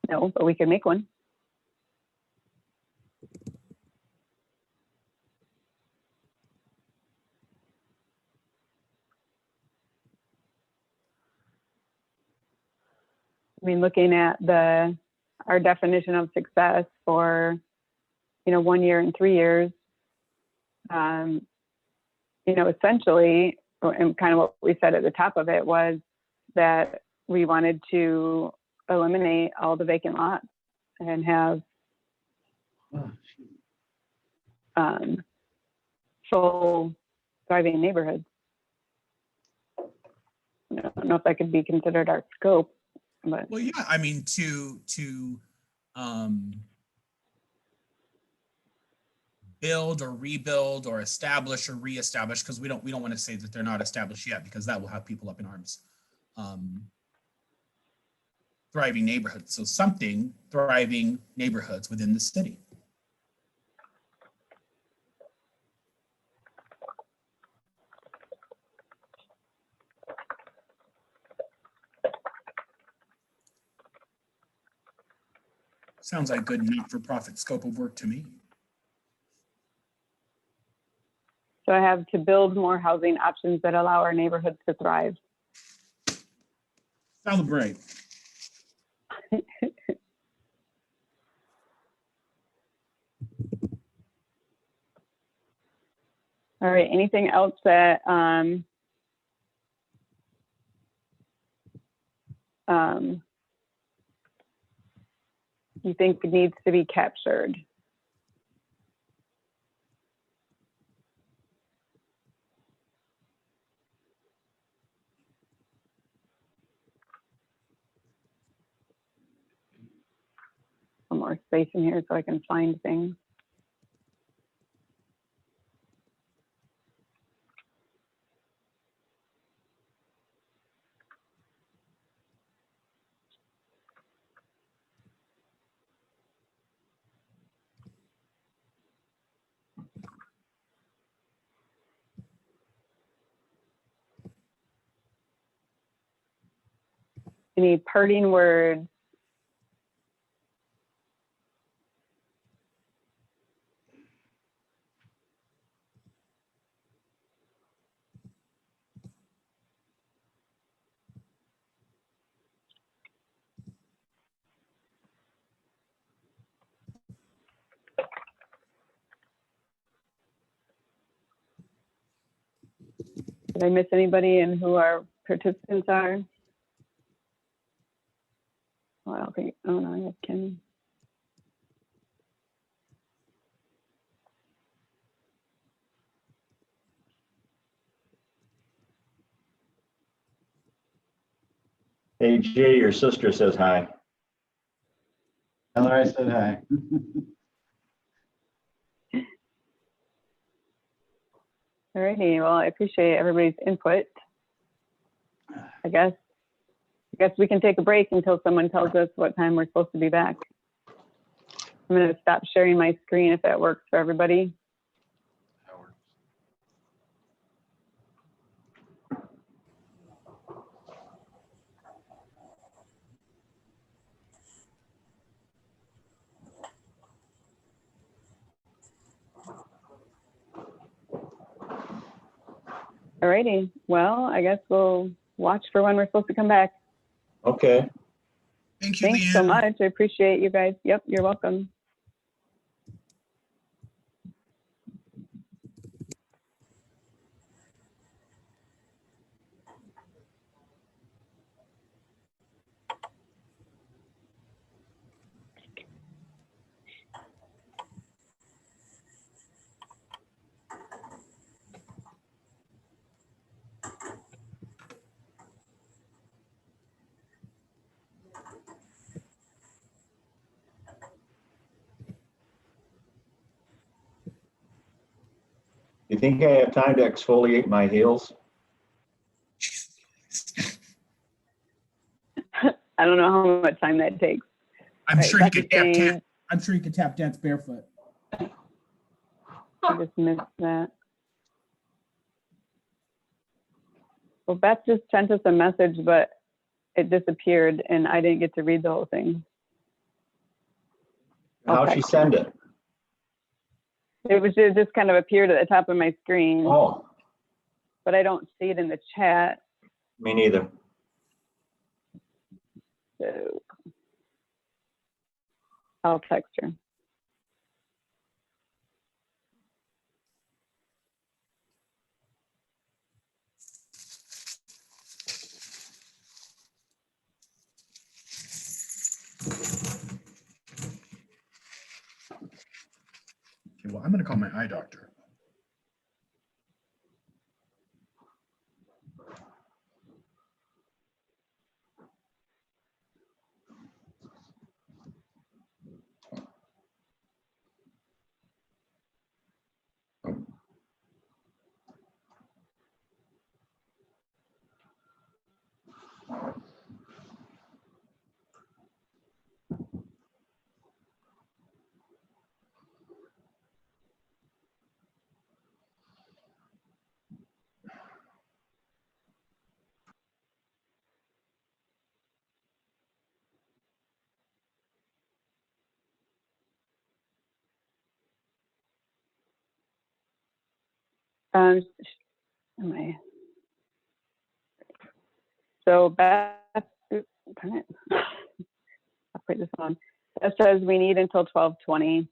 No, but we can make one. I mean, looking at our definition of success for, you know, 1 year and 3 years, you know, essentially, and kind of what we said at the top of it was that we wanted to eliminate all the vacant lots and have full thriving neighborhoods. I don't know if that could be considered our scope, but Well, yeah, I mean, to build or rebuild or establish or reestablish, because we don't want to say that they're not established yet, because that will have people up in arms. Thriving neighborhoods. So something thriving neighborhoods within the city. Sounds like good not-for-profit scope of work to me. So I have to build more housing options that allow our neighborhoods to thrive. Celebrate. All right, anything else that you think needs to be captured? Some more space in here so I can find things. Any parting words? Did I miss anybody and who our participants are? Oh, I don't think, oh no, I have Ken. Hey, Jay, your sister says hi. Tell her I said hi. All righty, well, I appreciate everybody's input. I guess we can take a break until someone tells us what time we're supposed to be back. I'm gonna stop sharing my screen if that works for everybody. All righty, well, I guess we'll watch for when we're supposed to come back. Okay. Thank you, Thanks Leanne. so much, I appreciate you guys. Yep, you're welcome. You think I have time to exfoliate my heels? I don't know how much time that takes. I'm Right, sure you that's could the tap thing. dance. I'm sure you could tap dance barefoot. I just missed that. Well, Beth just sent us a message, but it disappeared and I didn't get to read the whole thing. How'd she send it? It just kind of appeared at the top of my screen, Oh, but I don't see it in the chat. me neither. So I'll text her. Okay, well, I'm gonna call my eye doctor. Am I? So Beth, darn it. I'll put this on. Beth says we need until 12:20.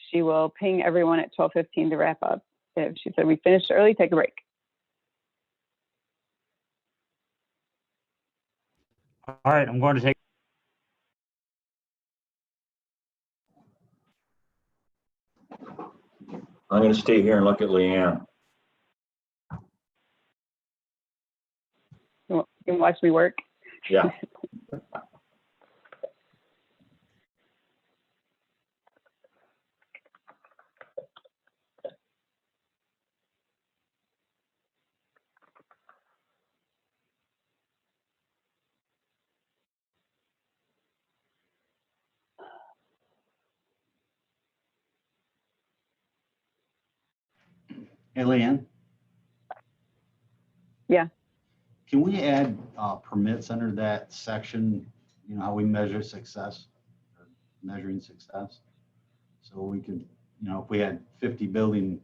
She will ping everyone at 12:15 to wrap up. If she said we finished early, take a break. All right, I'm going to take. I'm going to stay here and look at Leanne. You can watch me work. Yeah. Hey, Leanne, Yeah. can we add permits under that section? You know, how we measure success, or measuring success? So we could, you know, if we had 50 building,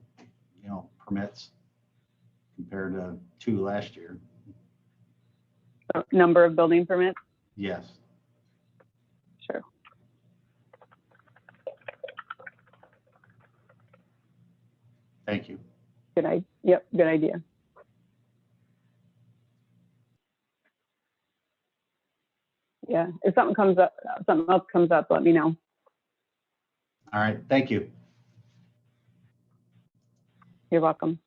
you know, permits compared to 2 last year. So, number of building permits. Yes. Sure. Thank you. Yep. Good idea. Yeah. If something comes up, something else comes up, let me know. All right. Thank you. You're welcome.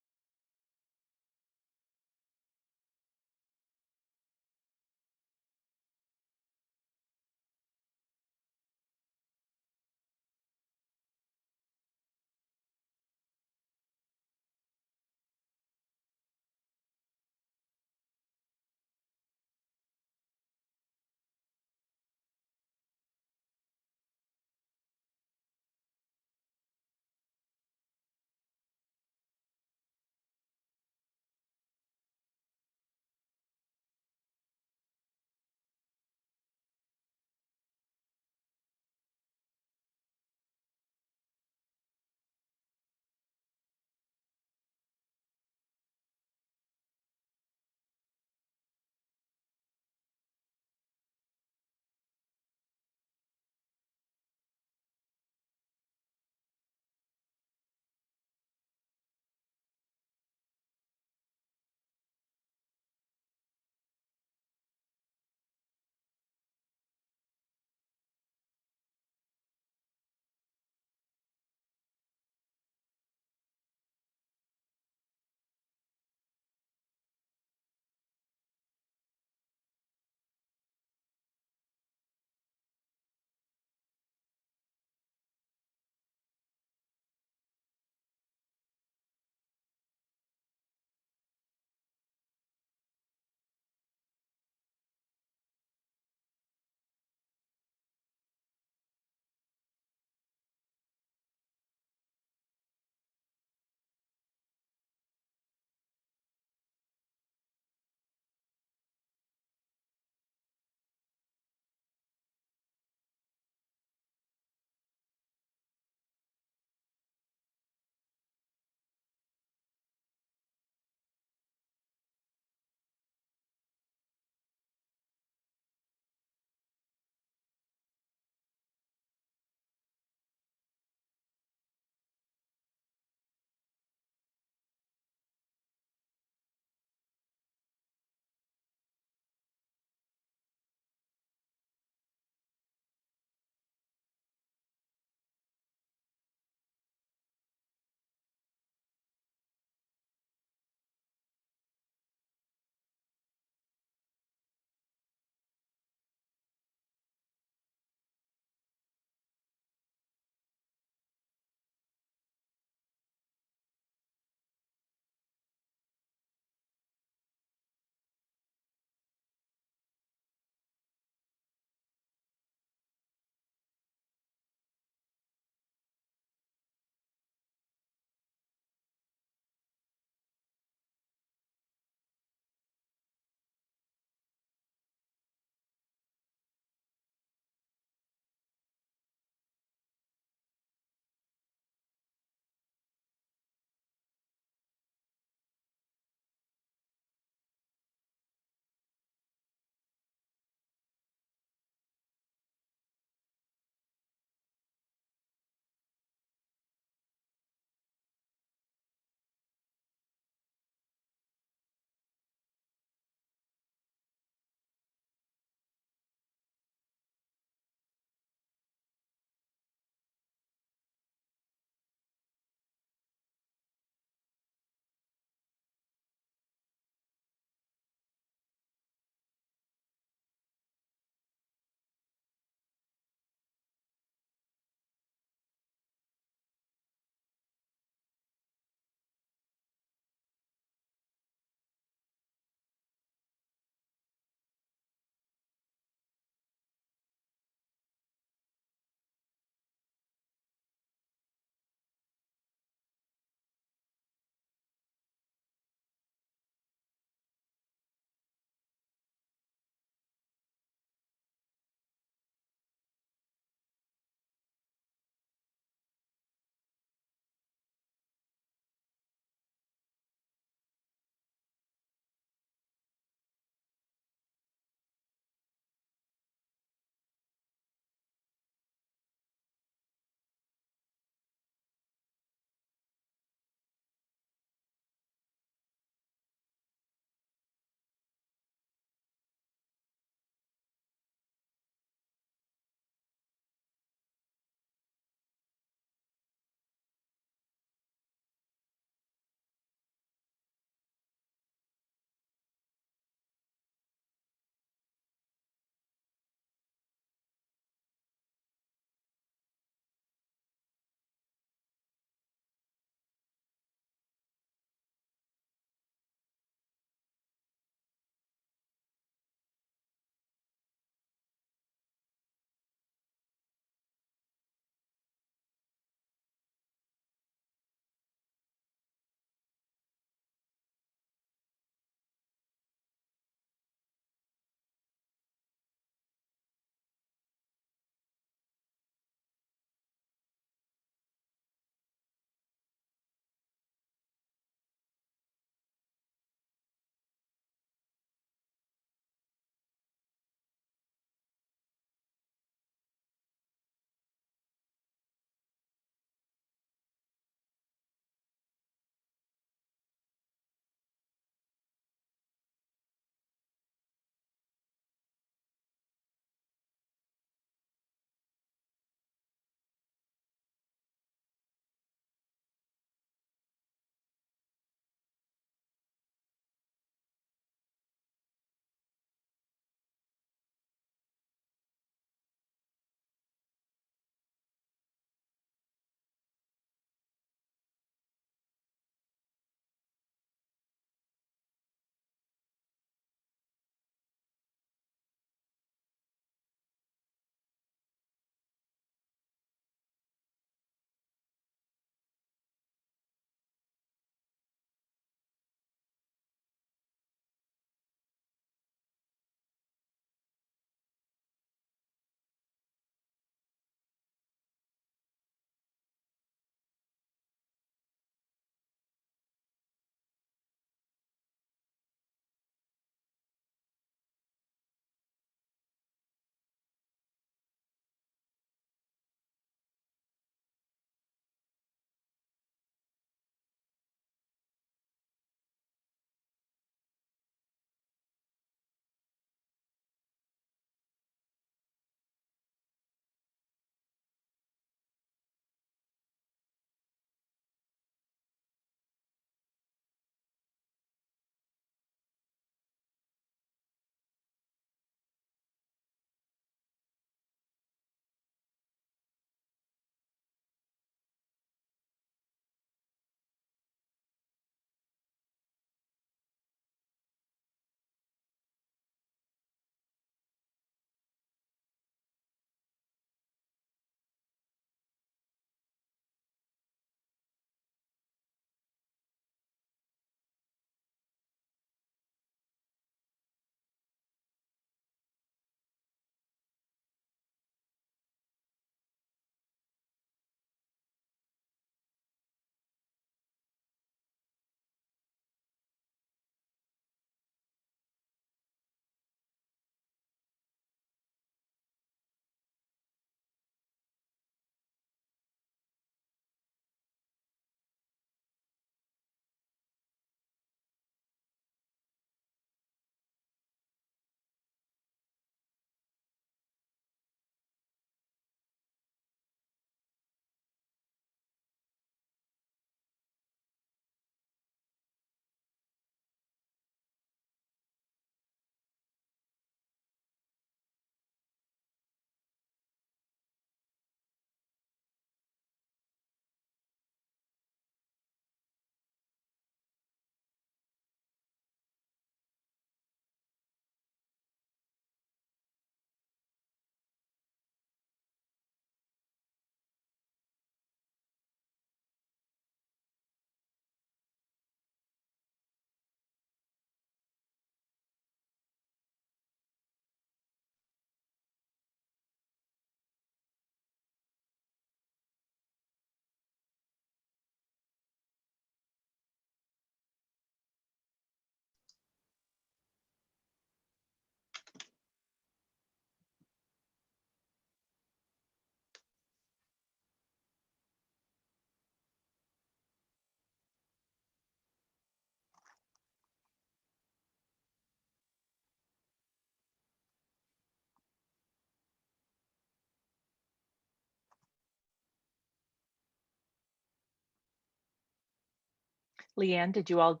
Leanne, did you all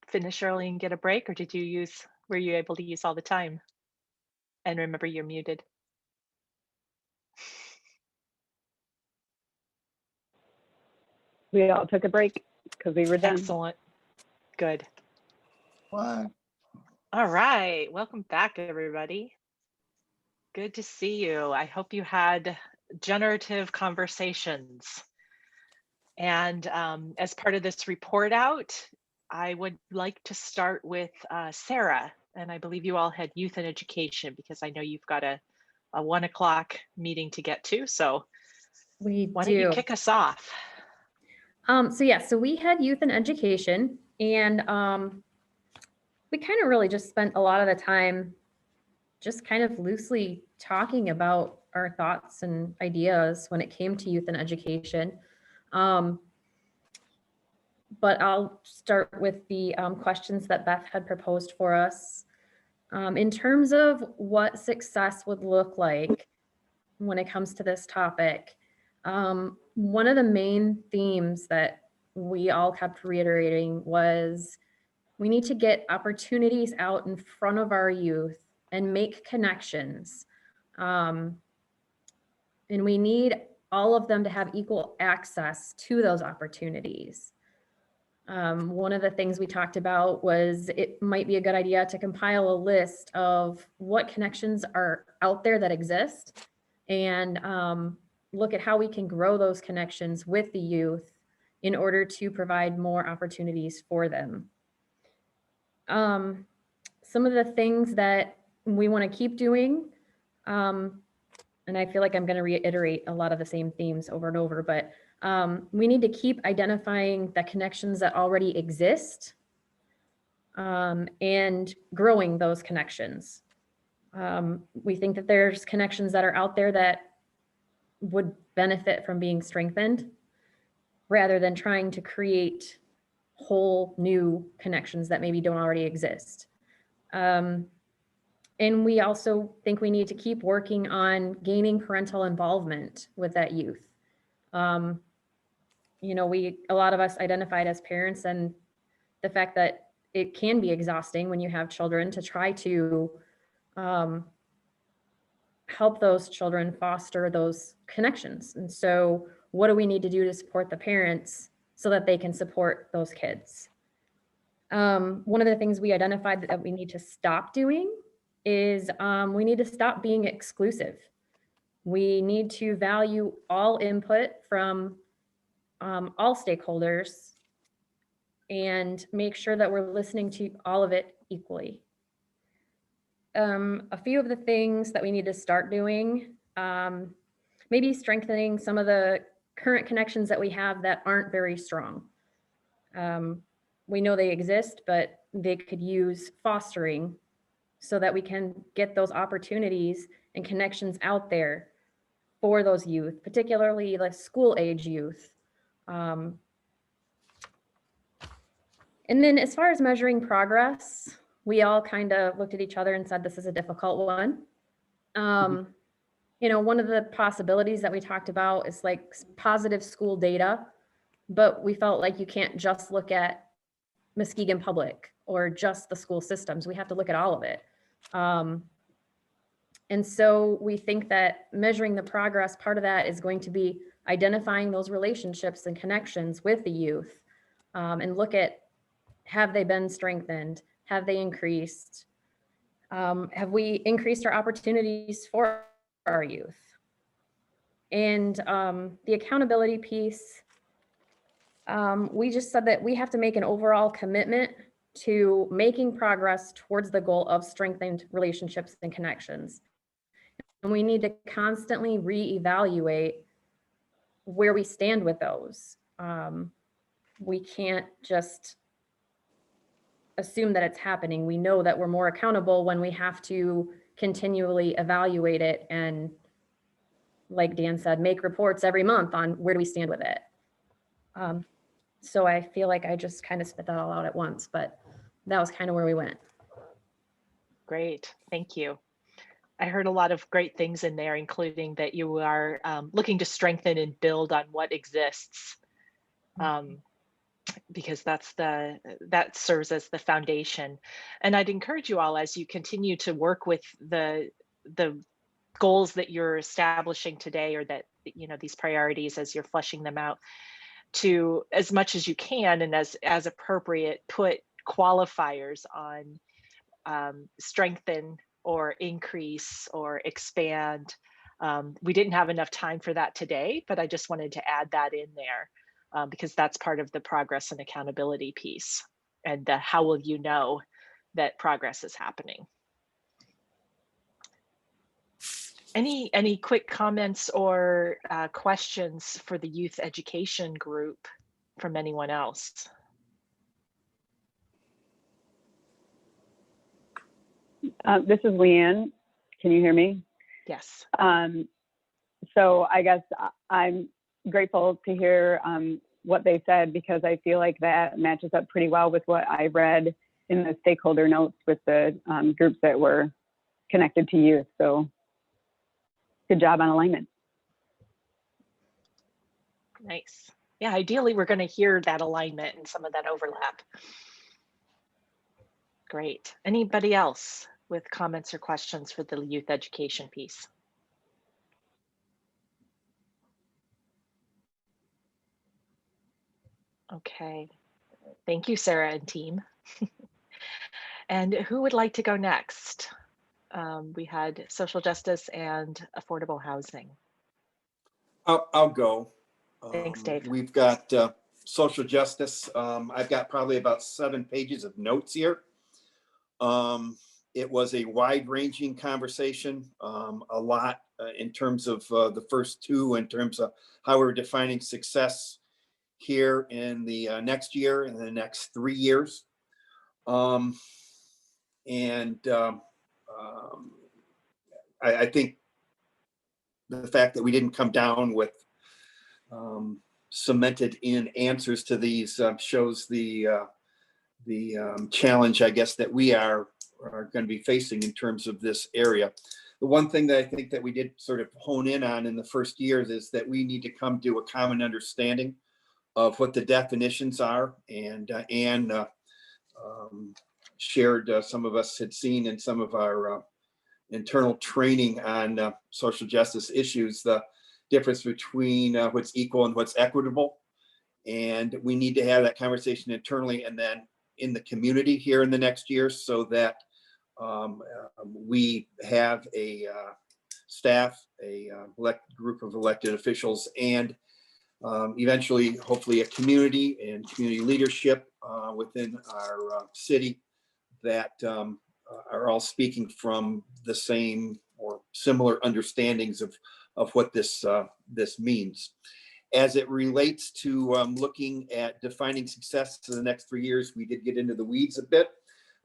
finish early and get a break, or were you able to use all the time? And remember, you're muted. We all took a break because we were done. Excellent. Good. What? All right. Welcome back, everybody. Good to see you. I hope you had generative conversations. And as part of this report out, I would like to start with Sarah. And I believe you all had youth and education, because I know you've got a 1 o'clock meeting to get to. So We why don't you do. kick us off? So we had youth and education, and we kind of really just spent a lot of the time just kind of loosely talking about our thoughts and ideas when it came to youth and education. But I'll start with the questions that Beth had proposed for us. In terms of what success would look like when it comes to this topic, one of the main themes that we all kept reiterating was we need to get opportunities out in front of our youth and make connections. And we need all of them to have equal access to those opportunities. One of the things we talked about was it might be a good idea to compile a list of what connections are out there that exist, and look at how we can grow those connections with the youth in order to provide more opportunities for them. Some of the things that we want to keep doing, and I feel like I'm going to reiterate a lot of the same themes over and over, but we need to keep identifying the connections that already exist, and growing those connections. We think that there's connections that are out there that would benefit from being strengthened, rather than trying to create whole new connections that maybe don't already exist. And we also think we need to keep working on gaining parental involvement with that youth. A lot of us identified as parents, and the fact that it can be exhausting when you have children to try to help those children foster those connections. And so what do we need to do to support the parents so that they can support those kids? One of the things we identified that we need to stop doing is we need to stop being exclusive. We need to value all input from all stakeholders and make sure that we're listening to all of it equally. A few of the things that we need to start doing, maybe strengthening some of the current connections that we have that aren't very strong. We know they exist, but they could use fostering so that we can get those opportunities and connections out there for those youth, particularly the school age youth. And then as far as measuring progress, we all kind of looked at each other and said, this is a difficult one. One of the possibilities that we talked about is like positive school data, but we felt like you can't just look at Muskegon Public or just the school systems. We have to look at all of it. And so we think that measuring the progress, part of that is going to be identifying those relationships and connections with the youth, and look at, have they been strengthened? Have they increased? Have we increased our opportunities for our youth? And the accountability piece, we just said that we have to make an overall commitment to making progress towards the goal of strengthened relationships and connections. And we need to constantly reevaluate where we stand with those. We can't just assume that it's happening. We know that we're more accountable when we have to continually evaluate it and, like Dan said, make reports every month on where do we stand with it. So I feel like I just kind of spit that all out at once, but that was kind of where we went. Great, thank you. I heard a lot of great things in there, including that you are looking to strengthen and build on what exists. because that serves as the foundation. And I'd encourage you all, as you continue to work with the goals that you're establishing today, or that, you know, these priorities as you're fleshing them out, to, as much as you can and as appropriate, put qualifiers on strengthen or increase or expand. We didn't have enough time for that today, but I just wanted to add that in there because that's part of the progress and accountability piece. And how will you know that progress is happening? Any quick comments or questions for the youth education group from anyone else? This is Leanne. Can you hear me? Yes. So I guess I'm grateful to hear what they said, because I feel like that matches up pretty well with what I read in the stakeholder notes with the groups that were connected to youth. So good job on alignment. Nice. Yeah, ideally, we're going to hear that alignment and some of that overlap. Great. Anybody else with comments or questions for the youth education piece? Okay. Thank you, Sarah and team. And who would like to go next? We had social justice and affordable housing. I'll go. Thanks, Dave. We've got social justice. I've got probably about 7 pages of notes here. It was a wide-ranging conversation, a lot in terms of the first 2, in terms of how we're defining success here in the next year and the next 3 years. I think the fact that we didn't come down with cemented in answers to these shows the challenge, I guess, that we are going to be facing in terms of this area. The one thing that I think that we did sort of hone in on in the first years is that we need to come to a common understanding of what the definitions are, and shared, some of us had seen in some of our internal training on social justice issues, the difference between what's equal and what's equitable. And we need to have that conversation internally and then in the community here in the next year, so that we have a staff, a group of elected officials, and eventually, hopefully, a community and community leadership within our city that are all speaking from the same or similar understandings of what this means. As it relates to looking at defining success for the next 3 years, we did get into the weeds a bit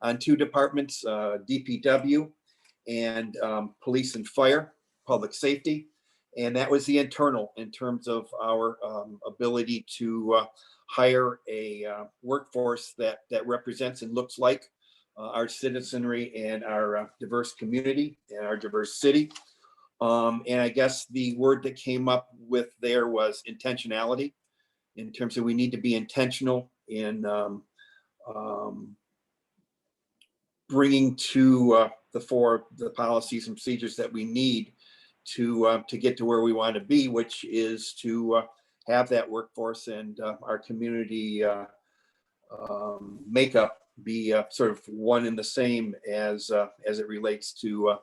on 2 departments, DPW and police and fire, public safety. And that was the internal, in terms of our ability to hire a workforce that represents and looks like our citizenry and our diverse community and our diverse city. And I guess the word that came up with there was intentionality, in terms of we need to be intentional in bringing to the fore the policies and procedures that we need to get to where we want to be, which is to have that workforce and our community makeup be sort of one and the same as it relates to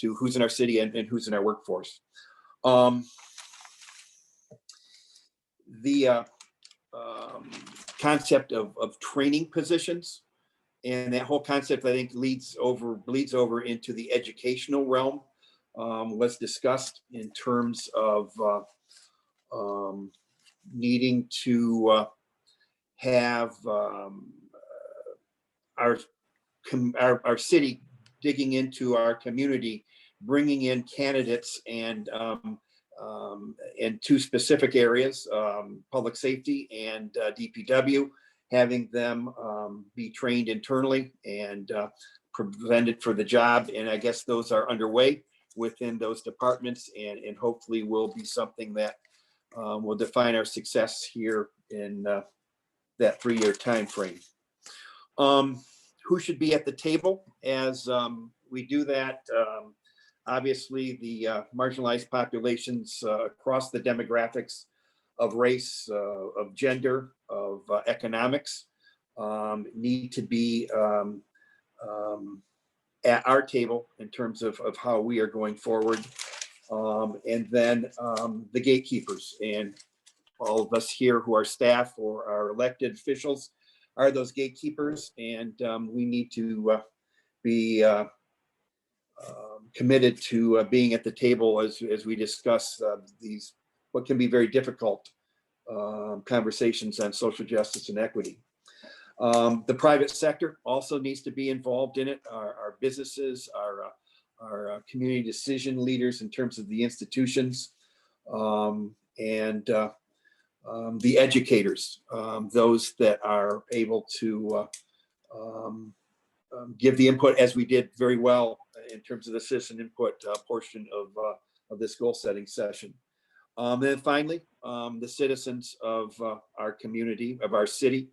who's in our city and who's in our workforce. The concept of training positions, and that whole concept, I think, bleeds over into the educational realm, was discussed in terms of needing to have our city digging into our community, bringing in candidates and 2 specific areas, public safety and DPW, having them be trained internally and presented for the job. And I guess those are underway within those departments, and hopefully will be something that will define our success here in that 3-year time frame. Who should be at the table as we do that? Obviously, the marginalized populations across the demographics of race, of gender, of economics need to be at our table in terms of how we are going forward. And then the gatekeepers, and all of us here who are staff or our elected officials are those gatekeepers, and we need to be committed to being at the table as we discuss these, what can be very difficult conversations on social justice and equity. The private sector also needs to be involved in it. Our businesses, our community decision leaders in terms of the institutions, and the educators, those that are able to give the input, as we did very well in terms of the citizen input portion of this goal setting session. Then finally, the citizens of our community, of our city,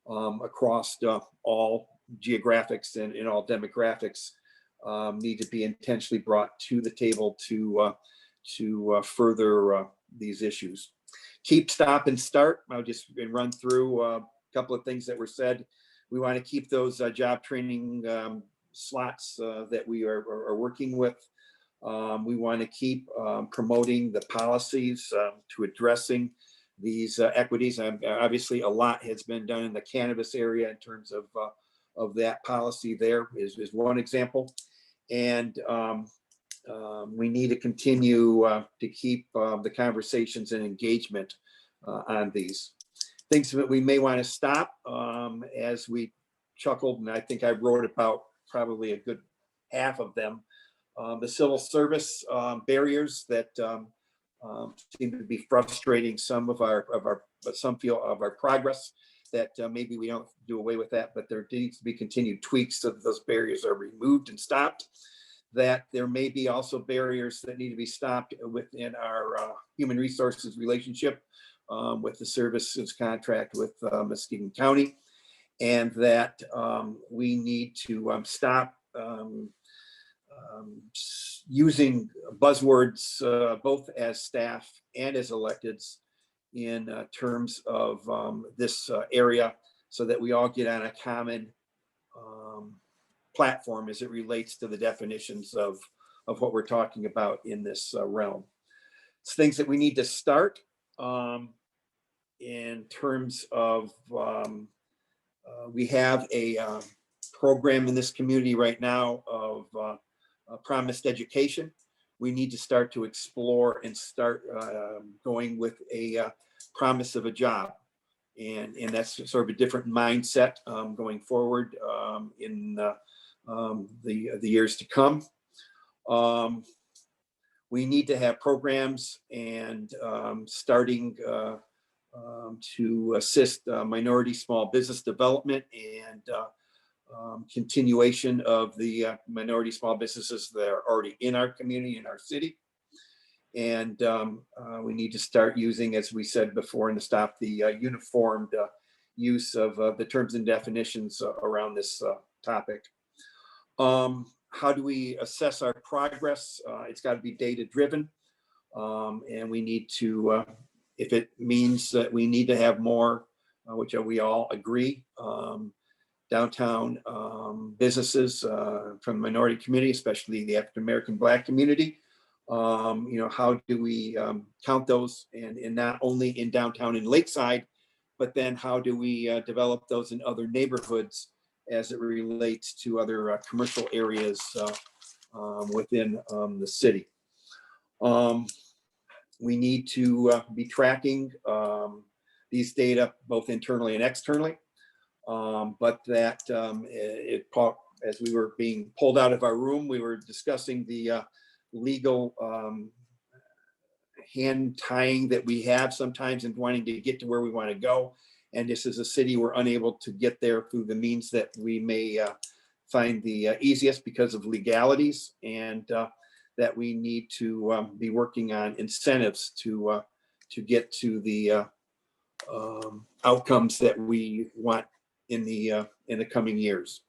across all geographics and all demographics, need to be intentionally brought to the table to further these issues. Keep, stop, and start. I'll just run through a couple of things that were said. We want to keep those job training slots that we are working with. We want to keep promoting the policies to addressing these equities. Obviously, a lot has been done in the cannabis area in terms of that policy. There is one example. And we need to continue to keep the conversations and engagement on these. Things that we may want to stop, as we chuckled, and I think I wrote about probably a good half of them. The civil service barriers that seem to be frustrating some of some feel of our progress, that maybe we don't do away with that, but there needs to be continued tweaks so that those barriers are removed and stopped. That there may be also barriers that need to be stopped within our human resources relationship with the services contract with Muskegon County, and that we need to stop using buzzwords both as staff and as electeds in terms of this area, so that we all get on a common platform as it relates to the definitions of what we're talking about in this realm. It's things that we need to start in terms of we have a program in this community right now of promised education. We need to start to explore and start going with a promise of a job. And that's sort of a different mindset going forward in the years to come. We need to have programs and starting to assist minority small business development and continuation of the minority small businesses that are already in our community, in our city. And we need to start using, as we said before, and to stop the uniformed use of the terms and definitions around this topic. How do we assess our progress? It's got to be data driven. And we need to, if it means that we need to have more, which we all agree, downtown businesses from the minority community, especially the African American Black community. How do we count those, and not only in downtown and Lakeside, but then how do we develop those in other neighborhoods as it relates to other commercial areas within the city. We need to be tracking these data both internally and externally, but that as we were being pulled out of our room, we were discussing the legal hand tying that we have sometimes in wanting to get to where we want to go. And just as a city, we're unable to get there through the means that we may find the easiest because of legalities, and that we need to be working on incentives to get to the outcomes that we want in the coming years.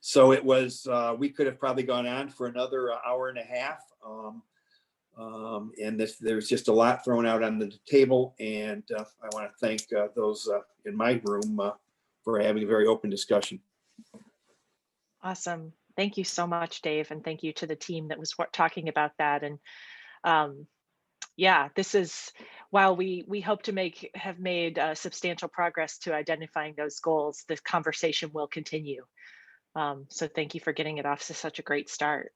So it was, we could have probably gone on for another hour and a half. And there's just a lot thrown out on the table. And I want to thank those in my room for having a very open discussion. Awesome. Thank you so much, Dave. And thank you to the team that was talking about that. And yeah, this is, while we hope to have made substantial progress to identifying those goals, the conversation will continue. So thank you for getting it off to such a great start.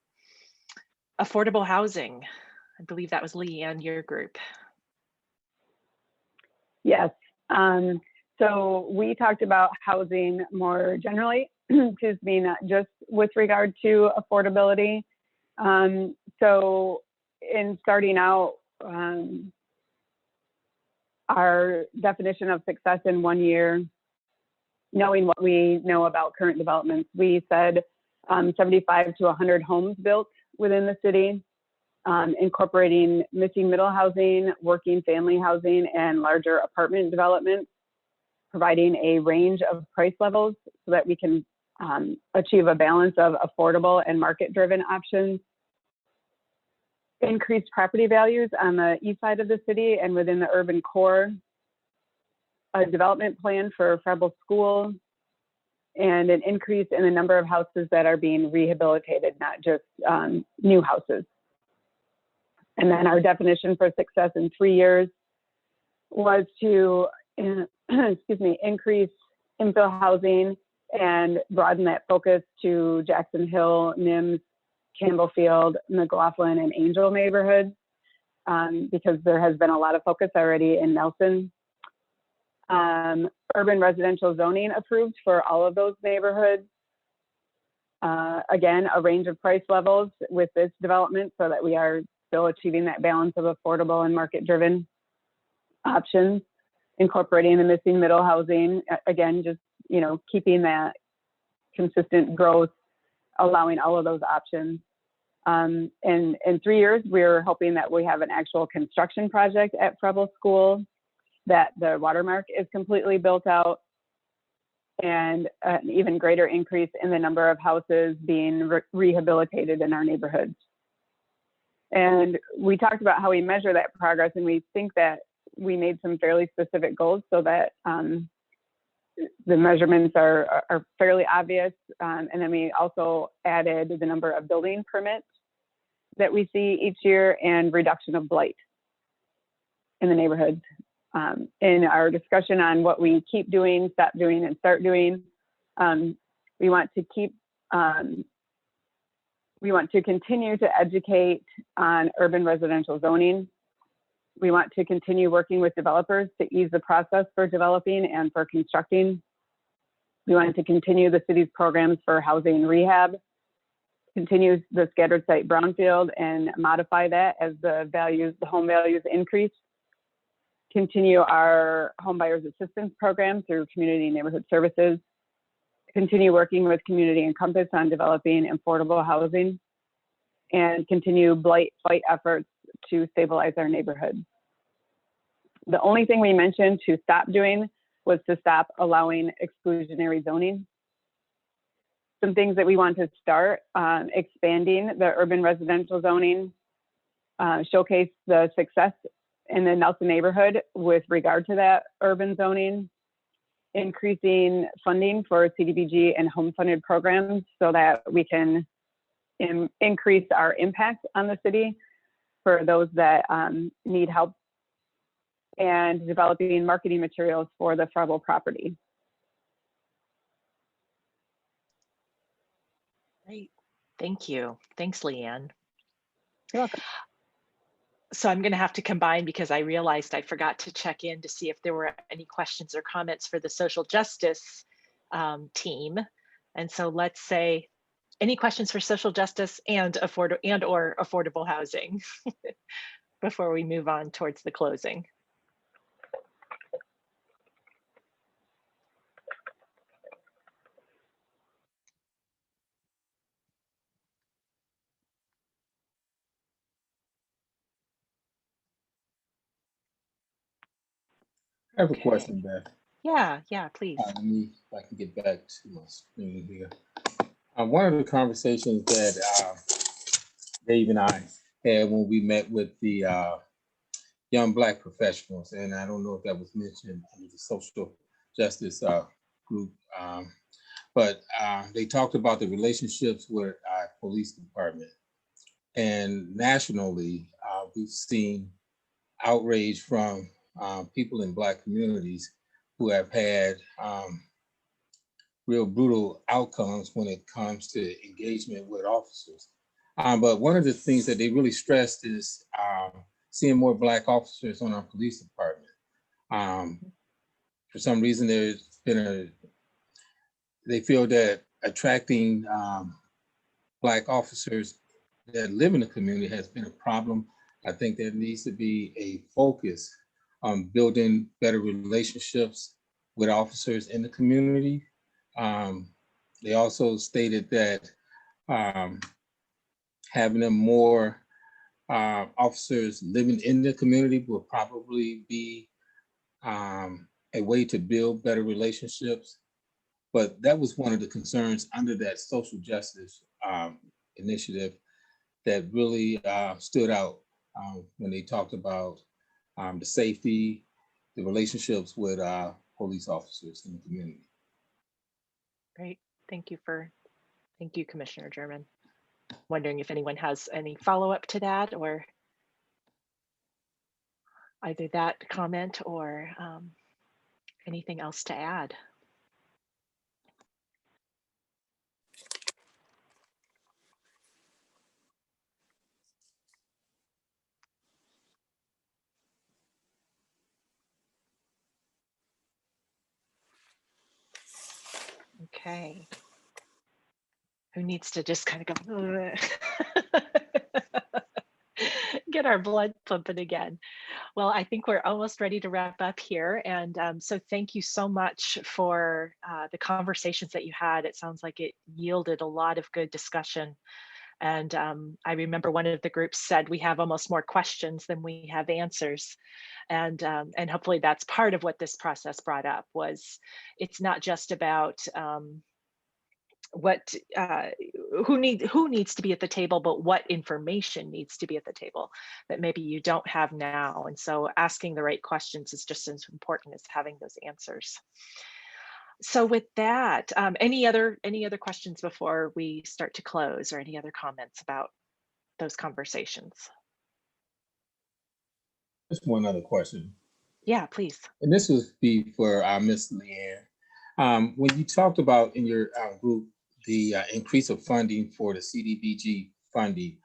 Affordable housing. I believe that was Leanne, your group. Yes. So we talked about housing more generally, excuse me, not just with regard to affordability. So in starting out, our definition of success in 1 year, knowing what we know about current developments, we said 75 to 100 homes built within the city, incorporating missing middle housing, working family housing, and larger apartment developments, providing a range of price levels so that we can achieve a balance of affordable and market-driven options, increased property values on the east side of the city and within the urban core, a development plan for Frebel School, and an increase in the number of houses that are being rehabilitated, not just new houses. And then our definition for success in 3 years was to, excuse me, increase infill housing and broaden that focus to Jackson Hill, Nims, Campbellfield, McLaughlin, and Angel neighborhoods, because there has been a lot of focus already in Nelson. Urban residential zoning approved for all of those neighborhoods. Again, a range of price levels with this development so that we are still achieving that balance of affordable and market-driven options, incorporating the missing middle housing. Again, just, you know, keeping that consistent growth, allowing all of those options. In 3 years, we're hoping that we have an actual construction project at Frebel School, that the watermark is completely built out, and an even greater increase in the number of houses being rehabilitated in our neighborhoods. And we talked about how we measure that progress, and we think that we made some fairly specific goals so that the measurements are fairly obvious. And then we also added the number of building permits that we see each year and reduction of blight in the neighborhoods. In our discussion on what we keep doing, stop doing, and start doing, we want to continue to educate on urban residential zoning. We want to continue working with developers to ease the process for developing and for constructing. We want to continue the city's programs for housing and rehab, continue the scattered site brownfield and modify that as the home values increase. Continue our home buyers assistance program through community neighborhood services. Continue working with Community and Compass on developing affordable housing, and continue blight fight efforts to stabilize our neighborhoods. The only thing we mentioned to stop doing was to stop allowing exclusionary zoning. Some things that we want to start, expanding the urban residential zoning, showcase the success in the Nelson neighborhood with regard to that urban zoning, increasing funding for CDBG and home funded programs so that we can increase our impact on the city for those that need help, and developing marketing materials for the Frebel property. Great. Thank you. Thanks, Leanne. You're welcome. So I'm going to have to combine because I realized I forgot to check in to see if there were any questions or comments for the social justice team. And so let's say, any questions for social justice and or affordable housing before we move on towards the closing? I have a question, Beth. Yeah, please. Let me, if I can get back to my screen here. One of the conversations that Dave and I had when we met with the young Black professionals, and I don't know if that was mentioned in the social justice group, but they talked about the relationships with our police department. And nationally, we've seen outrage from people in Black communities who have had real brutal outcomes when it comes to engagement with officers. But one of the things that they really stressed is seeing more Black officers on our police department. For some reason, there's been they feel that attracting Black officers that live in the community has been a problem. I think there needs to be a focus on building better relationships with officers in the community. They also stated that having them more officers living in the community will probably be a way to build better relationships. But that was one of the concerns under that social justice initiative that really stood out when they talked about the safety, the relationships with police officers in the community. Great. Thank you, Commissioner German. Wondering if anyone has any follow-up to that, or either that comment or anything else to add. Okay. Who needs to just kind of go, get our blood pumping again. Well, I think we're almost ready to wrap up here. And so thank you so much for the conversations that you had. It sounds like it yielded a lot of good discussion. And I remember one of the groups said we have almost more questions than we have answers. And hopefully that's part of what this process brought up. Was it's not just about who needs to be at the table, but what information needs to be at the table that maybe you don't have now. And so asking the right questions is just as important as having those answers. So with that, any other questions before we start to close, or any other comments about those conversations? Just one other question. Yeah, please. And this would be for Miss Leanne. When you talked about in your group the increase of funding for the CDBG funding,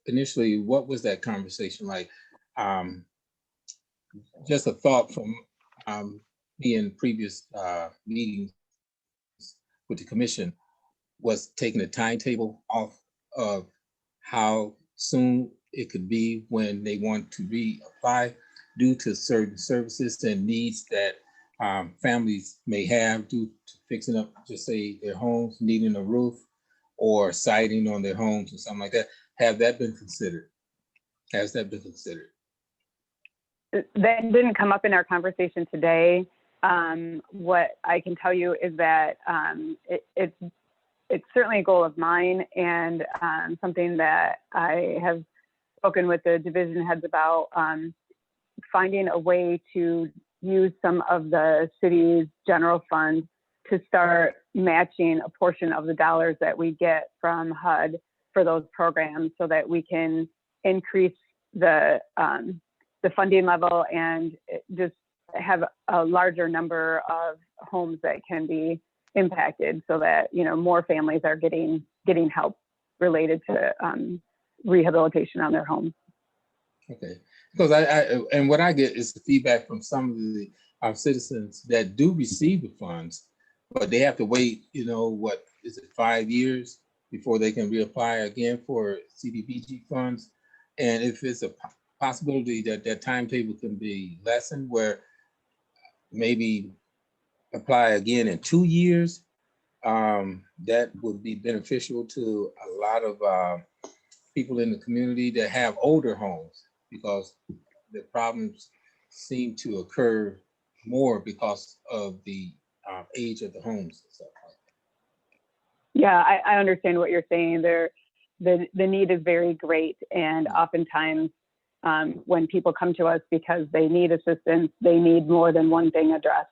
initially, what was that conversation like? Just a thought from me in previous meetings with the commission was taking a timetable off of how soon it could be when they want to reapply due to certain services and needs that families may have due to fixing up, just say, their homes, needing a roof or siding on their homes or something like that. Have that been considered? Has that been considered? That didn't come up in our conversation today. What I can tell you is that it's certainly a goal of mine, and something that I have spoken with the division heads about, finding a way to use some of the city's general fund to start matching a portion of the dollars that we get from HUD for those programs, so that we can increase the funding level and just have a larger number of homes that can be impacted, so that more families are getting help related to rehabilitation on their homes. Okay, because and what I get is the feedback from some of the citizens that do receive the funds, but they have to wait, what is it, 5 years before they can reapply again for CDBG funds. And if it's a possibility that that timetable can be lessened, where maybe apply again in 2 years, that would be beneficial to a lot of people in the community that have older homes, because the problems seem to occur more because of the age of the homes and stuff like that. Yeah, I understand what you're saying there. The need is very great, and oftentimes when people come to us because they need assistance, they need more than one thing addressed,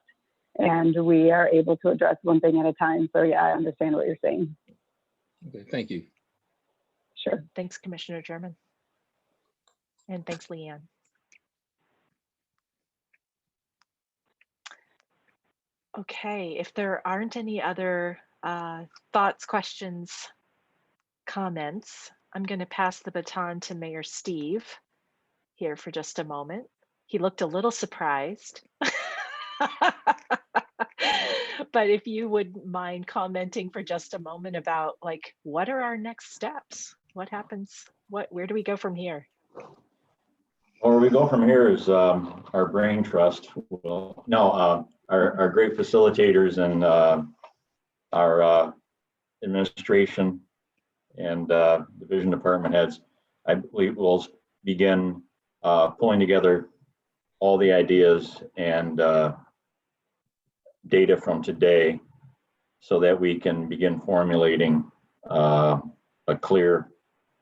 and we are able to address one thing at a time. So yeah, I understand what you're saying. Okay, thank you. Sure. Thanks, Commissioner German. And thanks, Leanne. Okay, if there aren't any other thoughts, questions, comments, I'm going to pass the baton to Mayor Steve here for just a moment. He looked a little surprised. But if you would mind commenting for just a moment about, like, what are our next steps? What happens? Where do we go from here? Where we go from here is our brain trust. Well, no, our great facilitators and our administration and division department heads, I believe, will begin pulling together all the ideas and data from today so that we can begin formulating a clear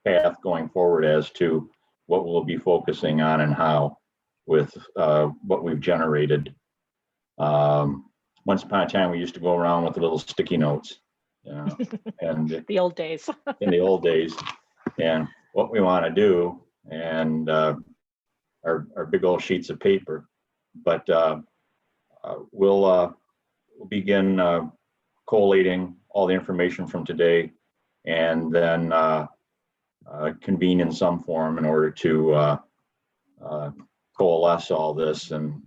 path going forward as to what we'll be focusing on and how with what we've generated. Once upon a time, we used to go around with the little sticky notes, and The old days. in the old days, and what we want to do, and our big old sheets of paper. But we'll begin collating all the information from today, and then convene in some form in order to coalesce all this and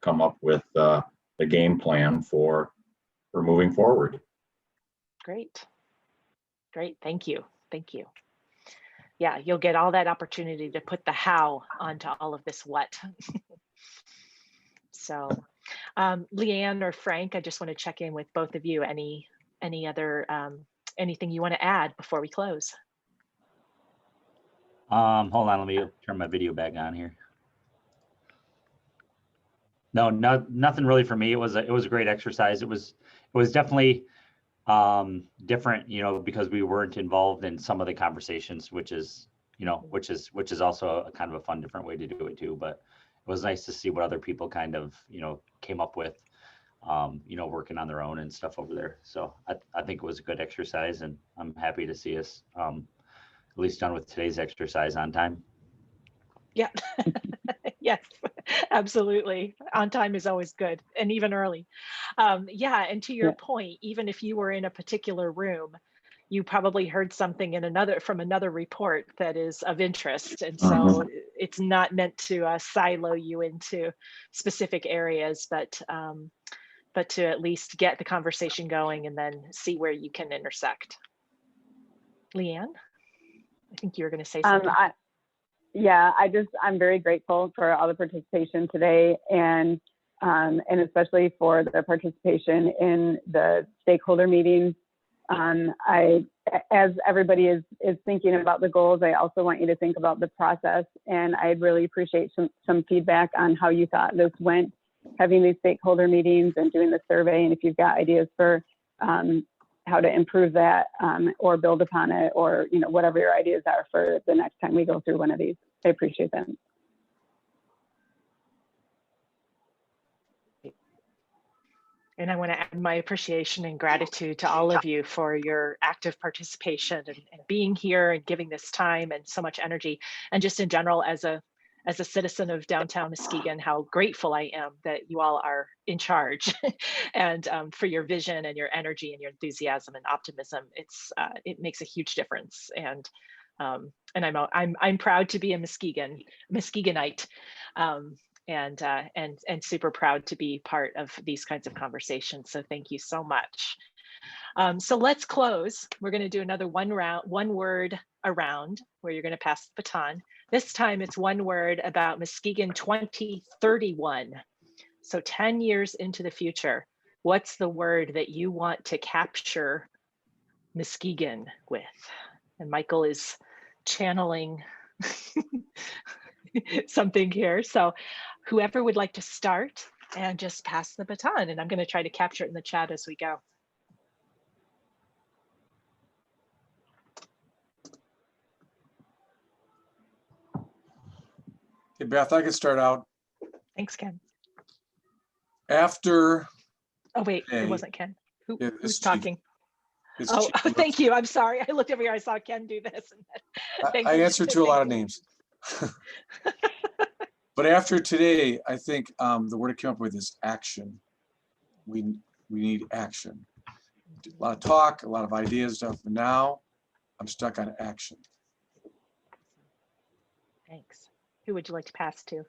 come up with a game plan for moving forward. Great. Great. Thank you. Thank you. Yeah, you'll get all that opportunity to put the how onto all of this what. So, Leanne or Frank, I just want to check in with both of you. Any other anything you want to add before we close? Hold on, let me turn my video back on here. No, nothing really for me. It was a great exercise. It was definitely different, because we weren't involved in some of the conversations, which is also a kind of a fun, different way to do it too. But it was nice to see what other people kind of, came up with, working on their own and stuff over there. So I think it was a good exercise, and I'm happy to see us at least done with today's exercise on time. Yeah. Yes, absolutely. On time is always good, and even early. Yeah, and to your point, even if you were in a particular room, you probably heard something from another report that is of interest. And so it's not meant to silo you into specific areas, but to at least get the conversation going and then see where you can intersect. Leanne, I think you were going to say something. I'm very grateful for all the participation today, and especially for the participation in the stakeholder meetings. As everybody is thinking about the goals, I also want you to think about the process, and I'd really appreciate some feedback on how you thought this went, having these stakeholder meetings and doing the survey, and if you've got ideas for how to improve that or build upon it, or whatever your ideas are for the next time we go through one of these. I appreciate that. And I want to add my appreciation and gratitude to all of you for your active participation and being here and giving this time and so much energy. And just in general, as a citizen of downtown Muskegon, how grateful I am that you all are in charge and for your vision and your energy and your enthusiasm and optimism. It makes a huge difference. And I'm proud to be a Muskegonite. And super proud to be part of these kinds of conversations. So thank you so much. So let's close. We're going to do another one word around where you're going to pass the baton. This time it's one word about Muskegon 2031. So 10 years into the future, what's the word that you want to capture Muskegon with? And Michael is channeling something here. So whoever would like to start, and just pass the baton. And I'm going to try to capture it in the chat as we go. Hey, Beth, I can start out. Thanks, Ken. After, Oh, wait, Hey. it wasn't Ken. Yeah, it's Who's Chief. talking? it's Oh, Chief. thank you. I'm sorry. I looked over here. I saw Ken do this. Thank I you. answer to a lot of Thank you. names. But after today, I think the word I came up with is action. We need action. A lot of talk, a lot of ideas, stuff, but now I'm stuck on action. Thanks. Who would you like to pass to?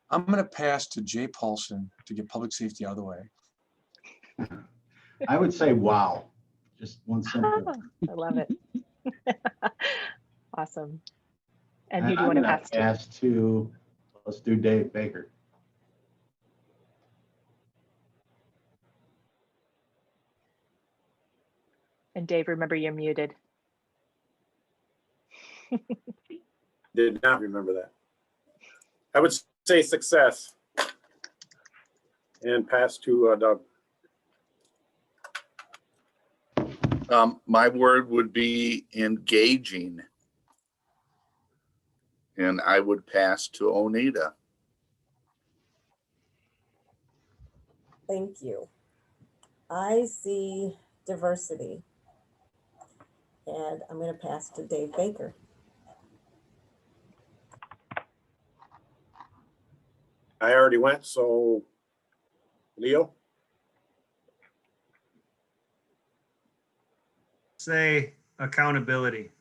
I'm gonna pass to Jay Paulson to get public safety out of the way. I would say, wow, just one simple. Oh, I love it. Awesome. And who do you I'm want to gonna pass to? pass to, let's do Dave Baker. And Dave, remember you're muted. Did not remember that. I would say success and pass to Doug. My word would be engaging. And I would pass to Onita. Thank you. I see diversity. And I'm going to pass to Dave Baker. I already went, so Leo. Say accountability.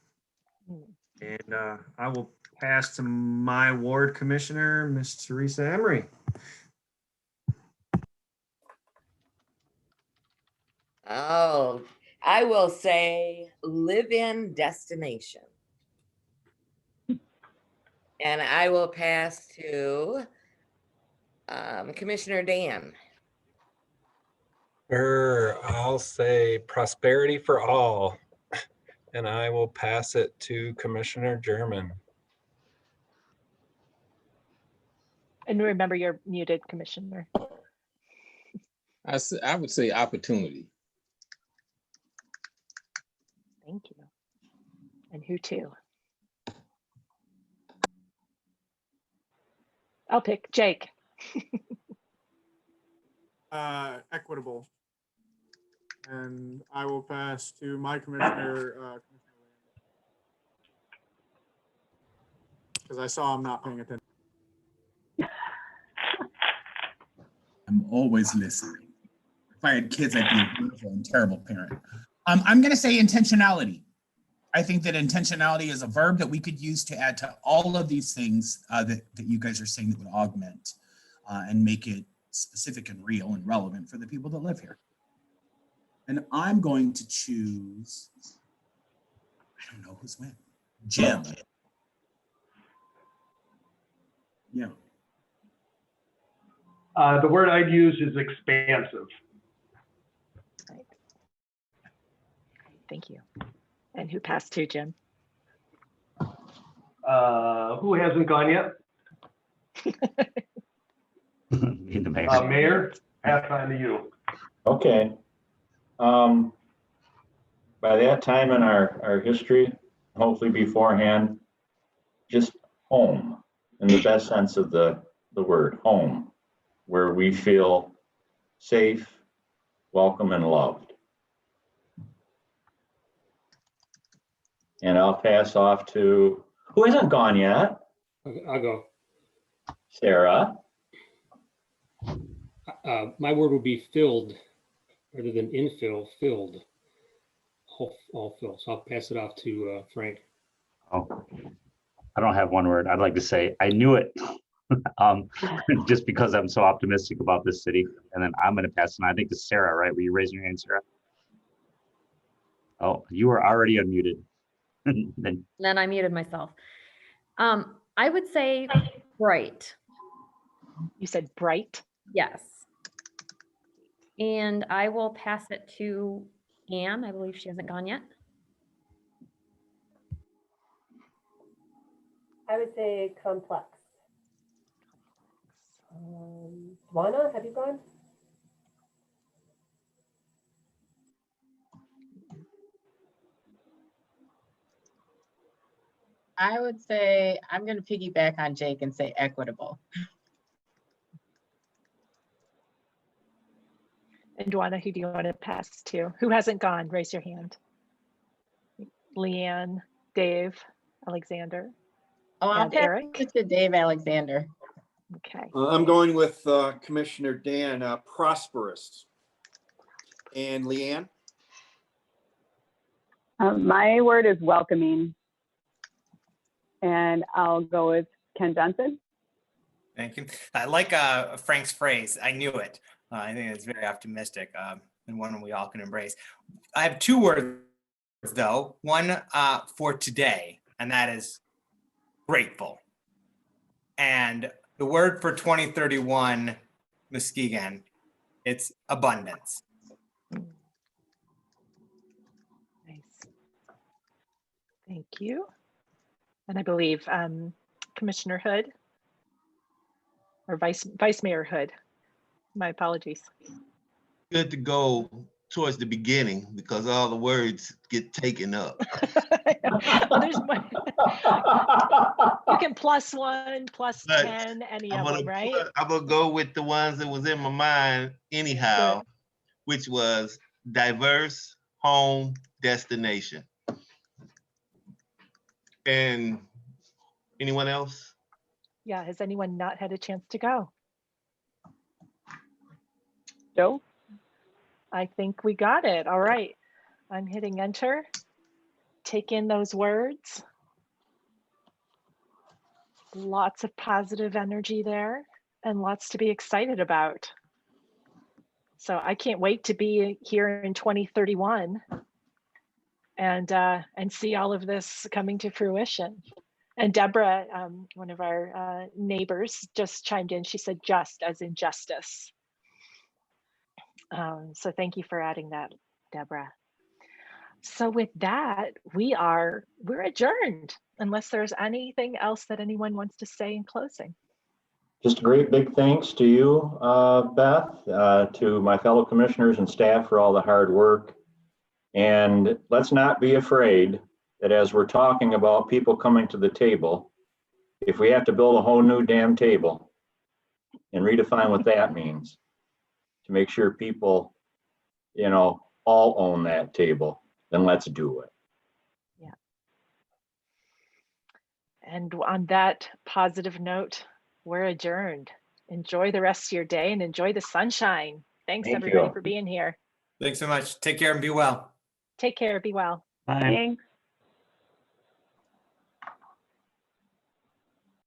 And I will pass to my ward commissioner, Miss Teresa Emery. Oh, I will say live-in destination. And I will pass to Commissioner Dan. Sure, I'll say prosperity for all. And I will pass it to Commissioner German. And remember you're muted, Commissioner. I would say opportunity. Thank you. And who to? I'll pick Jake. Equitable. And I will pass to my commissioner, because I saw him not paying attention. I'm always listening. If I had kids, I'd be a beautiful and terrible parent. I'm going to say intentionality. I think that intentionality is a verb that we could use to add to all of these things that you guys are saying that would augment and make it specific and real and relevant for the people that live here. And I'm going to choose, I don't know who's when, Jim. Yeah. The word I'd use is expansive. Right. Thank you. And who passed to, Jim? Who hasn't gone yet? The mayor. Mayor, pass on to you. Okay. By that time in our history, hopefully beforehand, just home in the best sense of the word, home, where we feel safe, welcome, and loved. And I'll pass off to, who hasn't gone yet? I'll go. Sarah. My word would be filled rather than infill, filled. All filled. So I'll pass it off to Frank. Oh, I don't have one word. I'd like to say, I knew it. Just because I'm so optimistic about this city. And then I'm going to pass it on, I think, to Sarah, right? Were you raising your hand, Sarah? Oh, you were already unmuted. Then I muted myself. I would say bright. You said bright? Yes. And I will pass it to Anne. I believe she hasn't gone yet. I would say complex. Juana, have you gone? I would say I'm going to piggyback on Jake and say equitable. And Dwana, who do you want to pass to? Who hasn't gone? Raise your hand. Leanne, Dave, Alexander, Oh, I'll and pass Eric. it to Dave Alexander. Okay. I'm going with Commissioner Dan, prosperous. And Leanne? My word is welcoming. And I'll go with Ken Johnson. Thank you. I like Frank's phrase. I knew it. I think it's very optimistic and one we all can embrace. I have two words though. One for today, and that is grateful. And the word for 2031, Muskegon, it's abundance. Nice. Thank you. And I believe Commissioner Hood or Vice Mayor Hood. My apologies. Good to go towards the beginning because all the words get taken up. Well, there's one. You can +1, +10, any of them, right? I'm gonna go with the ones that was in my mind anyhow, Good. which was diverse home destination. And anyone else? Yeah, has anyone not had a chance to go? Joe? I think we got it. All right. I'm hitting enter. Take in those words. Lots of positive energy there and lots to be excited about. So I can't wait to be here in 2031 and see all of this coming to fruition. And Deborah, one of our neighbors, just chimed in. She said just as in justice. So thank you for adding that, Deborah. So with that, we're adjourned, unless there's anything else that anyone wants to say in closing. Just a great big thanks to you, Beth, to my fellow commissioners and staff for all the hard work. And let's not be afraid that as we're talking about people coming to the table, if we have to build a whole new damn table and redefine what that means to make sure people, all own that table, then let's do it. Yeah. And on that positive note, we're adjourned. Enjoy the rest of your day and enjoy the sunshine. Thanks Thank everybody you. for being here. Thanks so much. Take care and be well. Take care. Be well. Bye. Thanks.